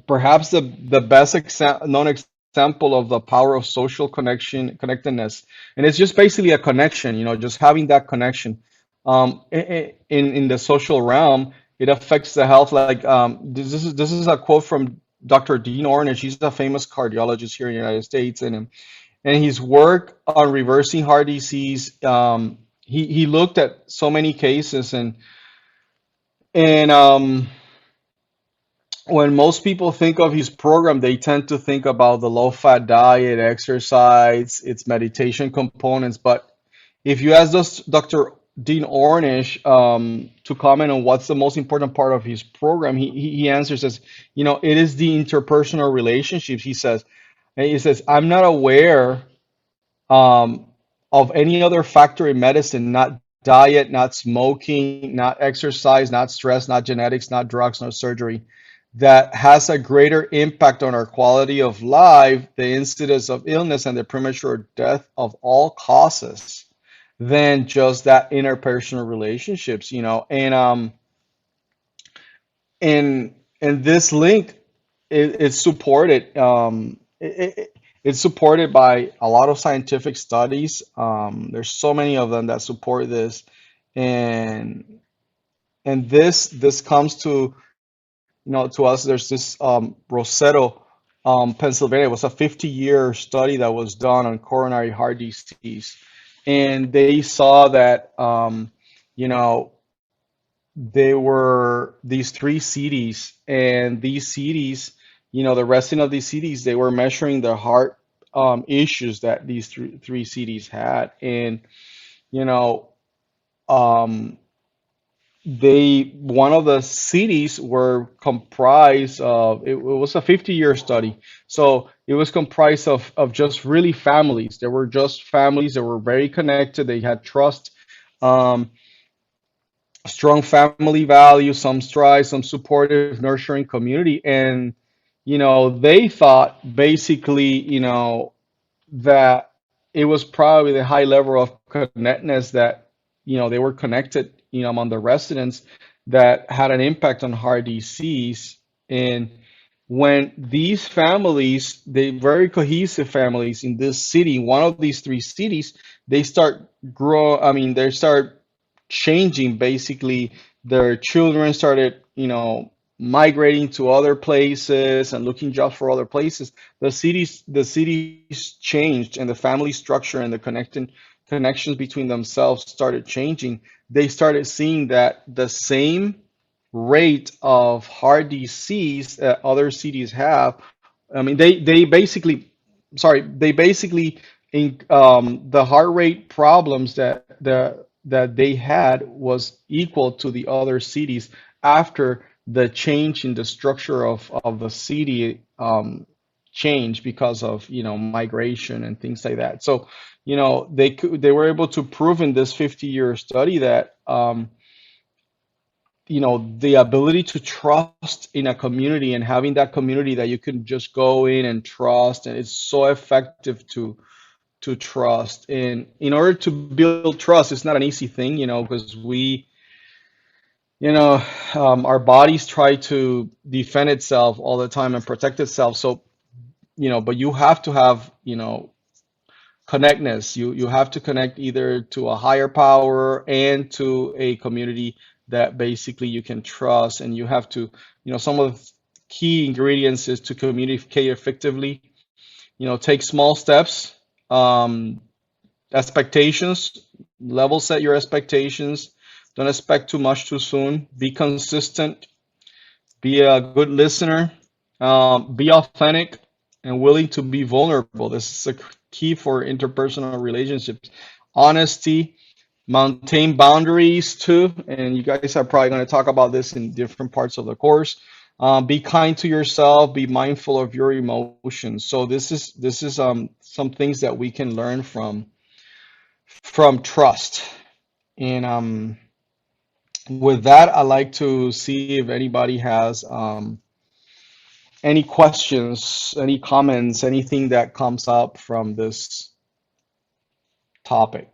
perhaps the best known example of the power of social connectedness. And it's just basically a connection, just having that connection. In the social realm, it affects the health. Like this is a quote from Dr. Dean Ornish. He's a famous cardiologist here in the United States, and his work on reversing heart disease. He looked at so many cases, and when most people think of his program, they tend to think about the low-fat diet, exercise, its meditation components. But if you ask Dr. Dean Ornish to comment on what's the most important part of his program, he answers as, it is the interpersonal relationships. He says, I'm not aware of any other factor in medicine, not diet, not smoking, not exercise, not stress, not genetics, not drugs, not surgery, that has a greater impact on our quality of life, the incidence of illness, and the premature death of all causes than just that interpersonal relationships, and this link it's supported. It's supported by a lot of scientific studies. There's so many of them that support this, and this comes to to us. There's this Rosetto, Pennsylvania. It was a 50-year study that was done on coronary heart disease, and they saw that there were these 3 cities, and these cities, the resident of these cities, they were measuring the heart issues that these three cities had, and you know one of the cities were comprised of, it was a 50-year study, so it was comprised of just really families. There were just families that were very connected. They had trust, um, strong family values, some strive, some supportive, nurturing community, and they thought basically that it was probably the high level of connectedness that they were connected among the residents that had an impact on heart disease. And when these families, they very cohesive families in this city, one of these 3 cities, they start they start changing. Basically, their children started migrating to other places and looking jobs for other places. The cities changed, and the family structure and the connections between themselves started changing. They started seeing that the same rate of heart disease that other cities have. They basically, sorry, they basically in the heart rate problems that they had was equal to the other cities after the change in the structure of the city changed because of migration and things like that. So they were able to prove in this 50-year study that the ability to trust in a community and having that community that you can just go in and trust, and it's so effective to trust. And in order to build trust, it's not an easy thing, because our bodies try to defend itself all the time and protect itself. So but you have to have connectness. You have to connect either to a higher power and to a community that basically you can trust. And you have to, some of the key ingredients is to communicate effectively, take small steps, expectations, level set your expectations. Don't expect too much too soon. Be consistent, be a good listener, be authentic and willing to be vulnerable. This is a key for interpersonal relationships. Honesty, maintain boundaries too, and you guys are probably going to talk about this in different parts of the course. Be kind to yourself, be mindful of your emotions. So this is some things that we can learn from trust. And with that, I'd like to see if anybody has any questions, any comments, anything that comes up from this topic.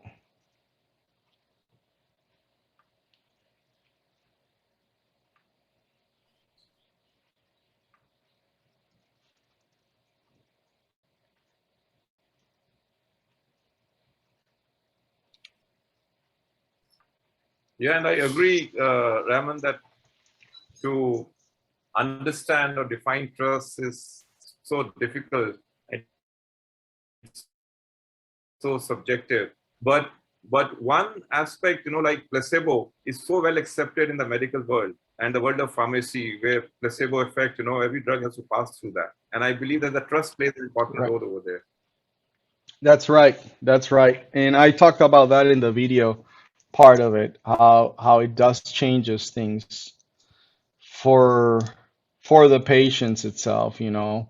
Yeah, and I agree, Raman, that to understand or define trust is so difficult. It's so subjective. But one aspect, like placebo, is so well accepted in the medical world and the world of pharmacy, where placebo effect, every drug has to pass through that. And I believe that the trust plays an important Right. role over there. That's right. That's right. And I talked about that in the video part of it, how it does changes things for the patients itself, the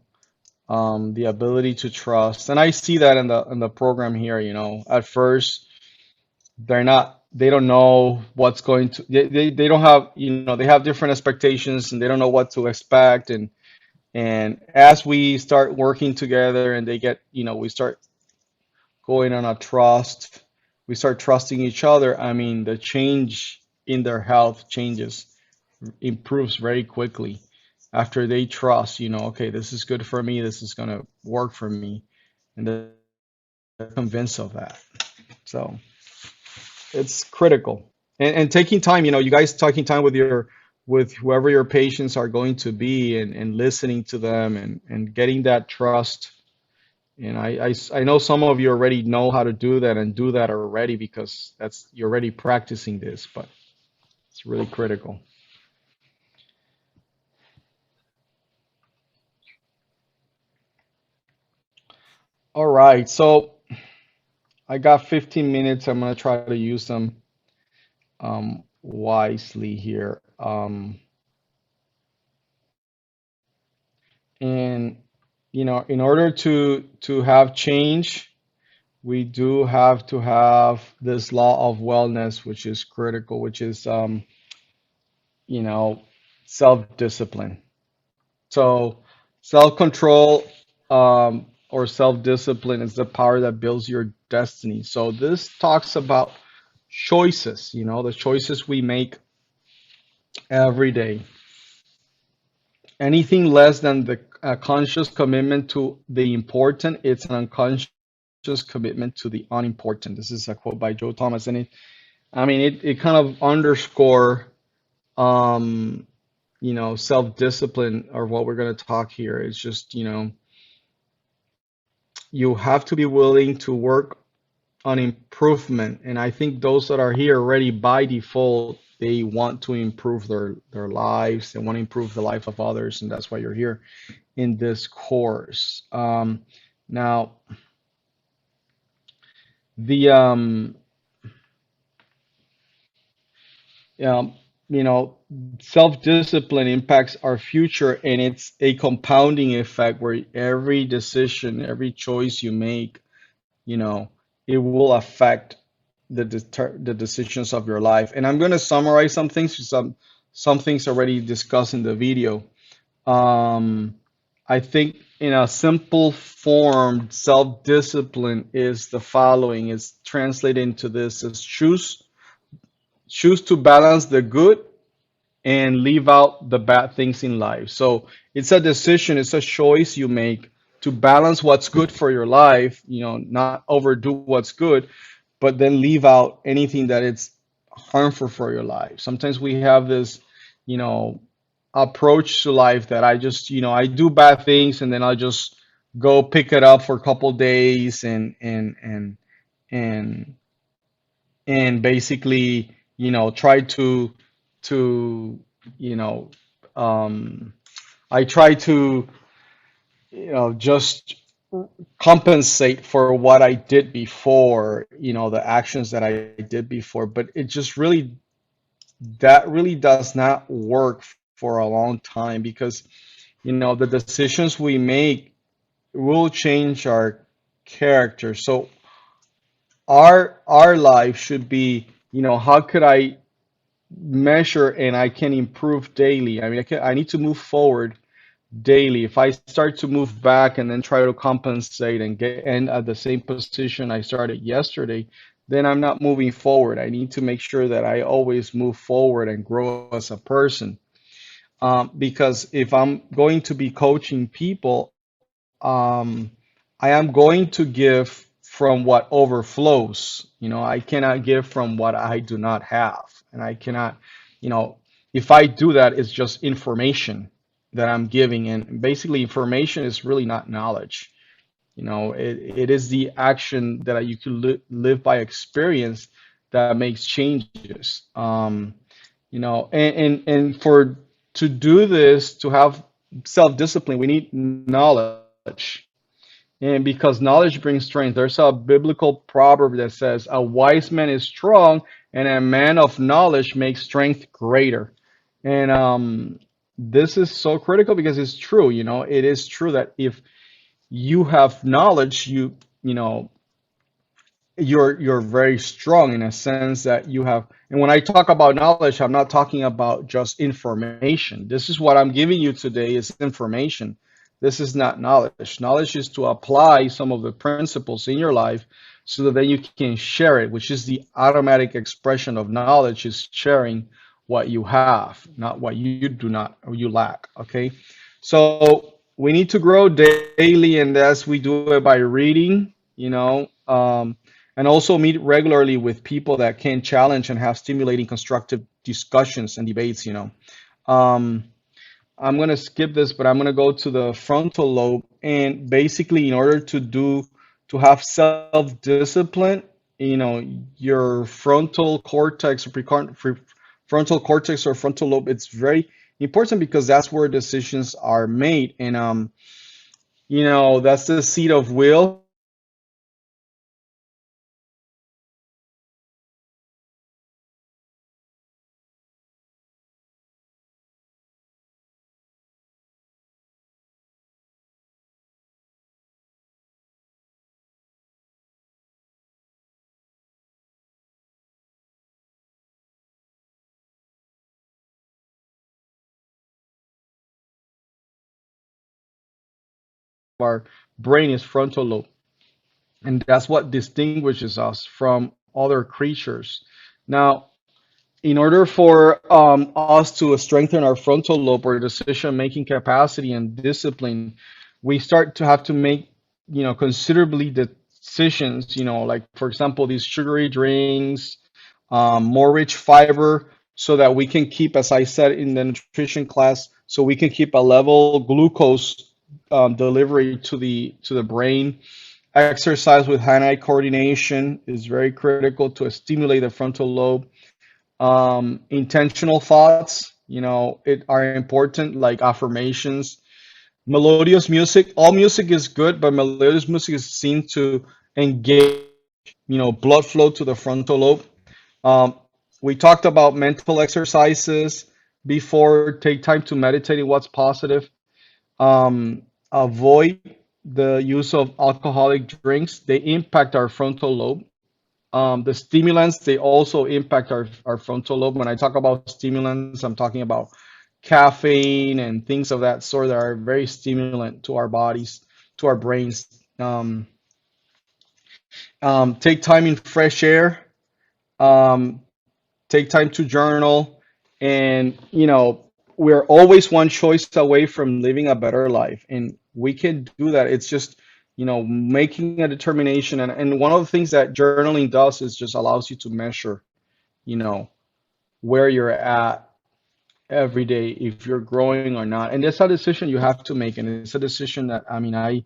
ability to trust. And I see that in the program here, at first they don't know what's going to they don't have, they have different expectations and they don't know what to expect. And as we start working together and they get, we start going on a trust, we start trusting each other. I mean, the change in their health improves very quickly after they trust, okay, this is good for me, this is going to work for me, and they're convinced of that. So it's critical. And taking time, you guys taking time with whoever your patients are going to be, and listening to them, and getting that trust. And I know some of you already know how to do that and do that already, because you're already practicing this, but it's really critical. All right, so I got 15 minutes. I'm gonna try to use them wisely here. And in order to have change, we do have to have this law of wellness, which is critical, which is self-discipline. So self-control, or self-discipline, is the power that builds your destiny. So this talks about choices, the choices we make every day. Anything less than the conscious commitment to the important, it's an unconscious commitment to the unimportant. This is a quote by Joe Thomas, and it kind of underscore self-discipline, or what we're going to talk here. It's just, you have to be willing to work on improvement. And I think those that are here already by default, they want to improve their lives. They want to improve the life of others, and that's why you're here in this course. Now, the self-discipline impacts our future, and it's a compounding effect where every decision, every choice you make, it will affect the decisions of your life. And I'm going to summarize some things, some things already discussed in the video. I think in a simple form, self-discipline is the following. It's translated into this as choose to balance the good and leave out the bad things in life. So it's a decision, it's a choice you make to balance what's good for your life, not overdo what's good, but then leave out anything that it's harmful for your life. Sometimes we have this, approach to life that I just, I do bad things and then I'll just go pick it up for a couple days and basically, try to I try to, just compensate for what I did before, the actions that I did before, but it just that really does not work for a long time, because, the decisions we make will change our character. So our life should be, how could I measure and I can improve daily? I mean, I need to move forward daily. If I start to move back and then try to compensate and end at the same position I started yesterday, then I'm not moving forward. I need to make sure that I always move forward and grow as a person. Because if I'm going to be coaching people, I am going to give from what overflows. You know, I cannot give from what I do not have. And I cannot, you know, if I do that, it's just information that I'm giving. And basically, information is really not knowledge. You know, it is the action that you can live by experience that makes changes. You know, and for to do this, to have self-discipline, we need knowledge. And because knowledge brings strength, there's a biblical proverb that says, "A wise man is strong, and a man of knowledge makes strength greater." And this is so critical because it's true. You know, it is true that if you have knowledge, you know, you're very strong in a sense that you have. And when I talk about knowledge, I'm not talking about just information. This is what I'm giving you today is information. This is not knowledge. Knowledge is to apply some of the principles in your life so that then you can share it, which is the automatic expression of knowledge, is sharing what you have, not what you do not or you lack. Okay, so we need to grow daily, and as we do it by reading, you know, and also meet regularly with people that can challenge and have stimulating constructive discussions and debates, you know. I'm going to skip this, but I'm going to go to the frontal lobe. And basically, in order to have self-discipline, you know, your frontal cortex, frontal cortex or frontal lobe, it's very important because that's where decisions are made. And, you know, that's the seat of will. Our brain is frontal lobe, and that's what distinguishes us from other creatures. Now, in order for us to strengthen our frontal lobe or decision making capacity and discipline, we start to have to make, you know, considerably decisions, you know, like for example, these sugary drinks, more rich fiber, so that we can keep, as I said in the nutrition class, so we can keep a level glucose delivery to the brain. Exercise with hand-eye coordination is very critical to stimulate the frontal lobe. Intentional thoughts, you know, it are important, like affirmations. Melodious music, all music is good, but melodious music is seen to engage, you know, blood flow to the frontal lobe. Um, we talked about mental exercises before. Take time to meditate on what's positive. Avoid the use of alcoholic drinks. They impact our frontal lobe. The stimulants, they also impact our frontal lobe. When I talk about stimulants, I'm talking about caffeine and things of that sort that are very stimulant to our bodies, to our brains. Take time in fresh air. Take time to journal. And, you know, we're always one choice away from living a better life. And we can do that. It's just, you know, making a determination. And one of the things that journaling does is just allows you to measure, you know, where you're at every day, if you're growing or not. And that's a decision you have to make. And it's a decision that, I mean, I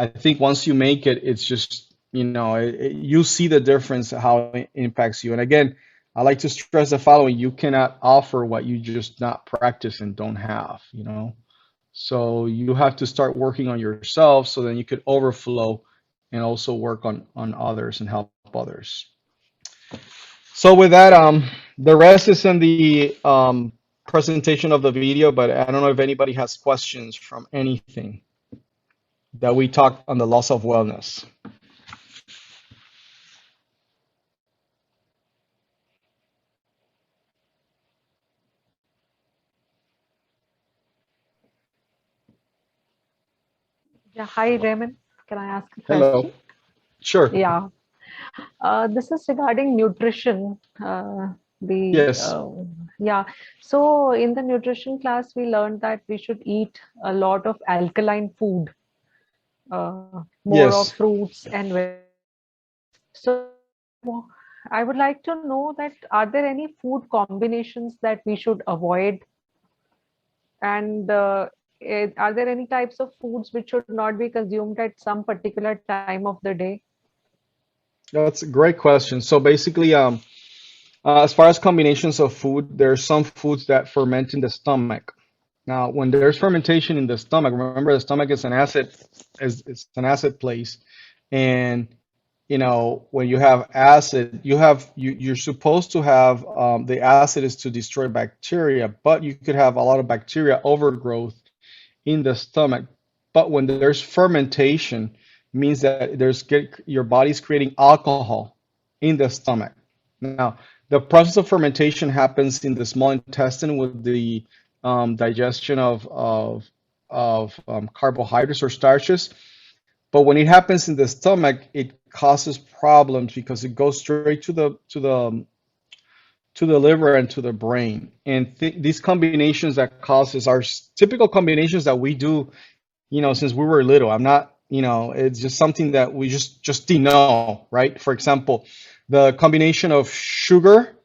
think once you make it, it's just, you know, you see the difference, how it impacts you. And again, I like to stress the following: you cannot offer what you just not practice and don't have, you know. So you have to start working on yourself so then you could overflow and also work on others and help others. So with that, the rest is in the presentation of the video, but I don't know if anybody has questions from anything that we talked on the loss of wellness. Yeah, hi Raymond. Can I ask a Hello. question? Sure. Yeah. This is regarding nutrition. Yes. Yeah. So in the nutrition class, we learned that we should eat a lot of alkaline food, more of Yes. fruits and vegetables. So I would like to know that are there any food combinations that we should avoid? And are there any types of foods which should not be consumed at some particular time of the day? That's a great question. So basically, as far as combinations of food, there are some foods that ferment in the stomach. Now, when there's fermentation in the stomach, remember the stomach is an acid, is it's an acid place, and you know when you have acid, you're supposed to have the acid is to destroy bacteria, but you could have a lot of bacteria overgrowth in the stomach. But when there's fermentation, means that your body's creating alcohol in the stomach. Now, the process of fermentation happens in the small intestine with the digestion of carbohydrates or starches. But when it happens in the stomach, it causes problems because it goes straight to the liver and to the brain. And these combinations that causes are typical combinations that we do, since we were little. I'm not, it's just something that we just didn't know, right? For example, the combination of sugar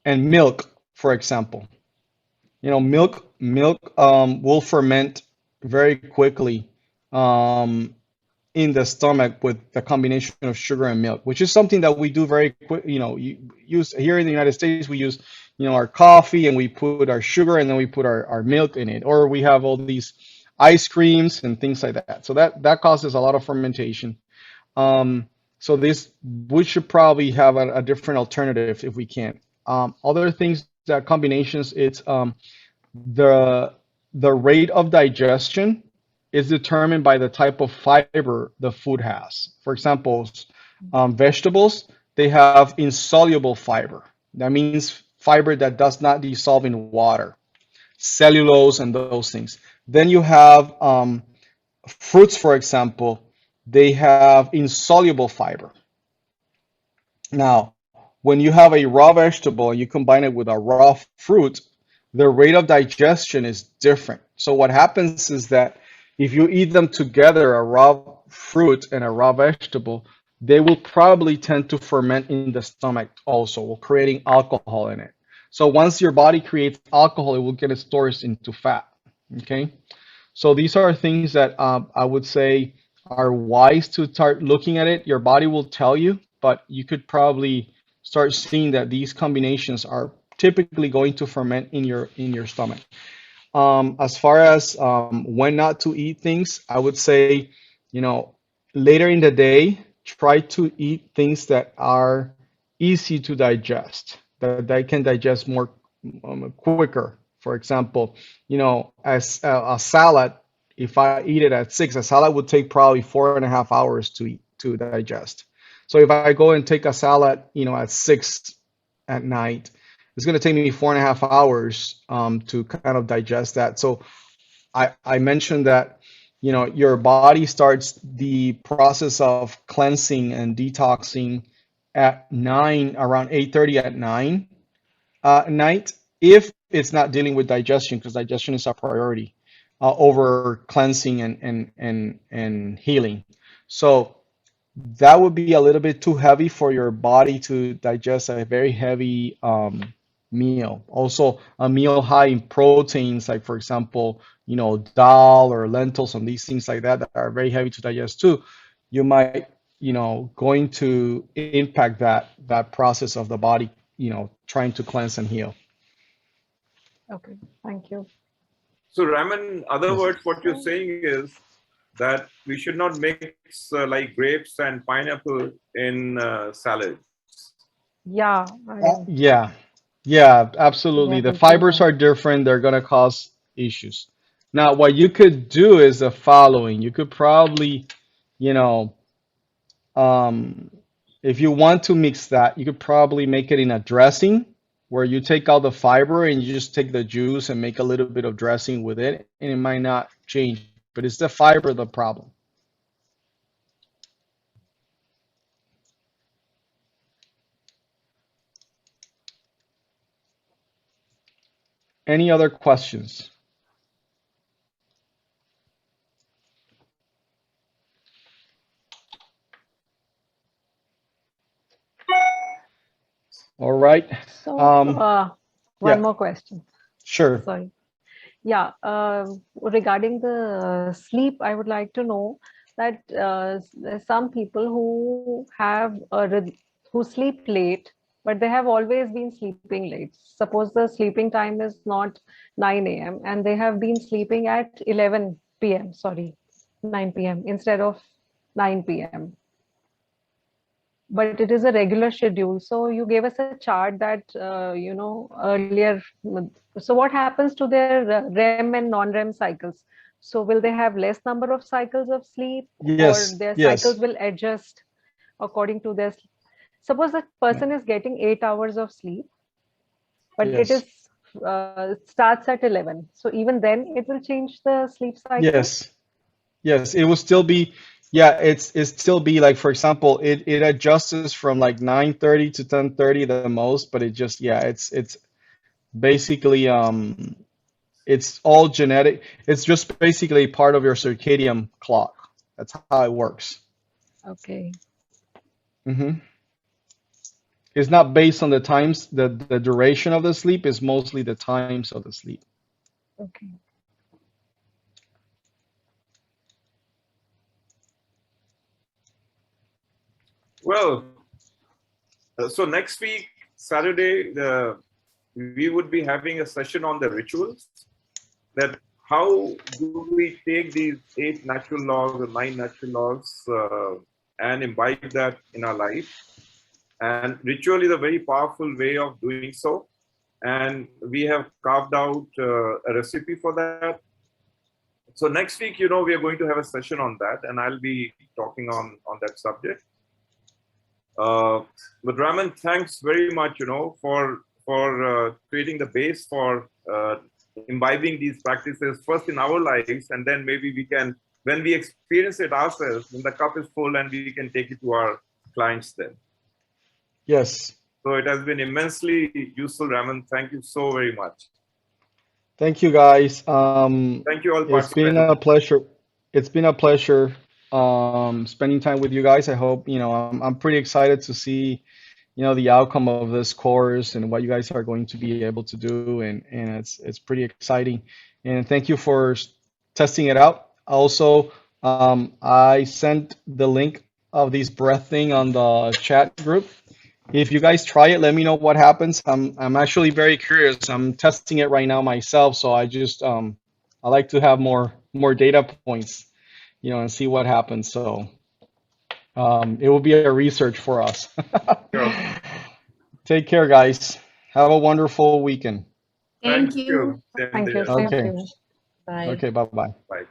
and milk, for example. Milk will ferment very quickly in the stomach with the combination of sugar and milk, which is something that we do very quick. Use here in the United States, we use, our coffee and we put our sugar and then we put our milk in it, or we have all these ice creams and things like that. So that causes a lot of fermentation. So we should probably have a different alternative if we can. Other things that combinations, it's the rate of digestion is determined by the type of fiber the food has. For example, vegetables, they have insoluble fiber. That means fiber that does not dissolve in water, cellulose and those things. Then you have fruits, for example, they have insoluble fiber. Now, when you have a raw vegetable and you combine it with a raw fruit, the rate of digestion is different. So what happens is that if you eat them together, a raw fruit and a raw vegetable, they will probably tend to ferment in the stomach also, creating alcohol in it. So once your body creates alcohol, it will get stored into fat. Okay. So these are things that I would say are wise to start looking at it. Your body will tell you, but you could probably start seeing that these combinations are typically going to ferment in your stomach. As far as when not to eat things, I would say, later in the day, try to eat things that are easy to digest, that they can digest more quicker. For example, as a salad, if I eat it at 6, a salad would take probably 4.5 hours to digest. So if I go and take a salad, at 6 at night, it's going to take me 4.5 hours to kind of digest that. So I mentioned that, your body starts the process of cleansing and detoxing at 9, around 8:30 at 9 at night, if it's not dealing with digestion, because digestion is a priority over cleansing and healing. So that would be a little bit too heavy for your body to digest a very heavy meal. Also, a meal high in proteins, like for example, dal or lentils and these things like that are very heavy to digest too. You might, going to impact that process of the body, trying to cleanse and heal. Okay, thank you. So Raman, in other Yes. words, what you're saying is that we should not mix like grapes and pineapple in salads. Yeah, Yeah, absolutely. The fibers are different. They're going to cause issues. Now, what you could do is the following. You could probably, if you want to mix that, you could probably make it in a dressing where you take out the fiber and you just take the juice and make a little bit of dressing with it, and it might not change, but it's the fiber the problem. Any other questions? All right. So, yeah. one more question. Sure. Sorry. Yeah, regarding the sleep, I would like to know that there's some people who have who sleep late, but they have always been sleeping late. Suppose the sleeping time is not 9 a.m. and they have been sleeping at 11 p.m. Sorry, 9 p.m. instead of 9 p.m. But it is a regular schedule. So you gave us a chart that, earlier. So what happens to their REM and non-REM cycles? So will they have less number of cycles of sleep, Yes. or their Yes. cycles will adjust according to their? Suppose a person is getting 8 hours of sleep, but it Yes. is it starts at 11. So even then it will change the sleep cycle? Yes. Yes. It will still be, yeah, it's still be like, for example, it adjusts from like 9:30 to 10:30 the most, but it just, yeah, it's basically it's all genetic. It's just basically part of your circadian clock. That's how it works. Okay. Mm-hmm. It's not based on the times, the duration of the sleep is mostly the times of the sleep. Okay. Well, so next week, Saturday, we would be having a session on the rituals. That how do we take these 8 natural laws or 9 natural laws and imbibe that in our life? And ritual is a very powerful way of doing so. And we have carved out a recipe for that. So next week, we are going to have a session on that, and I'll be talking on that subject. But Raman, thanks very much, for creating the base for imbibing these practices first in our lives, and then maybe we can, when we experience it ourselves, when the cup is full, and we can take it to our clients then. Yes. So it has been immensely useful, Raman. Thank you so very much. Thank you, guys. Thank you all. It's been a pleasure. It's been a pleasure spending time with you guys. I hope, I'm pretty excited to see, the outcome of this course and what you guys are going to be able to do, and it's pretty exciting. And thank you for testing it out. Also, I sent the link of this breath thing on the chat group. If you guys try it, let me know what happens. I'm actually very curious. I'm testing it right now myself, so I just I like to have more data points, and see what happens. So it will be a research for us. Sure. Take care, guys. Have a wonderful weekend. Thank you. Thank you. Okay. Bye. Okay, bye-bye. Bye.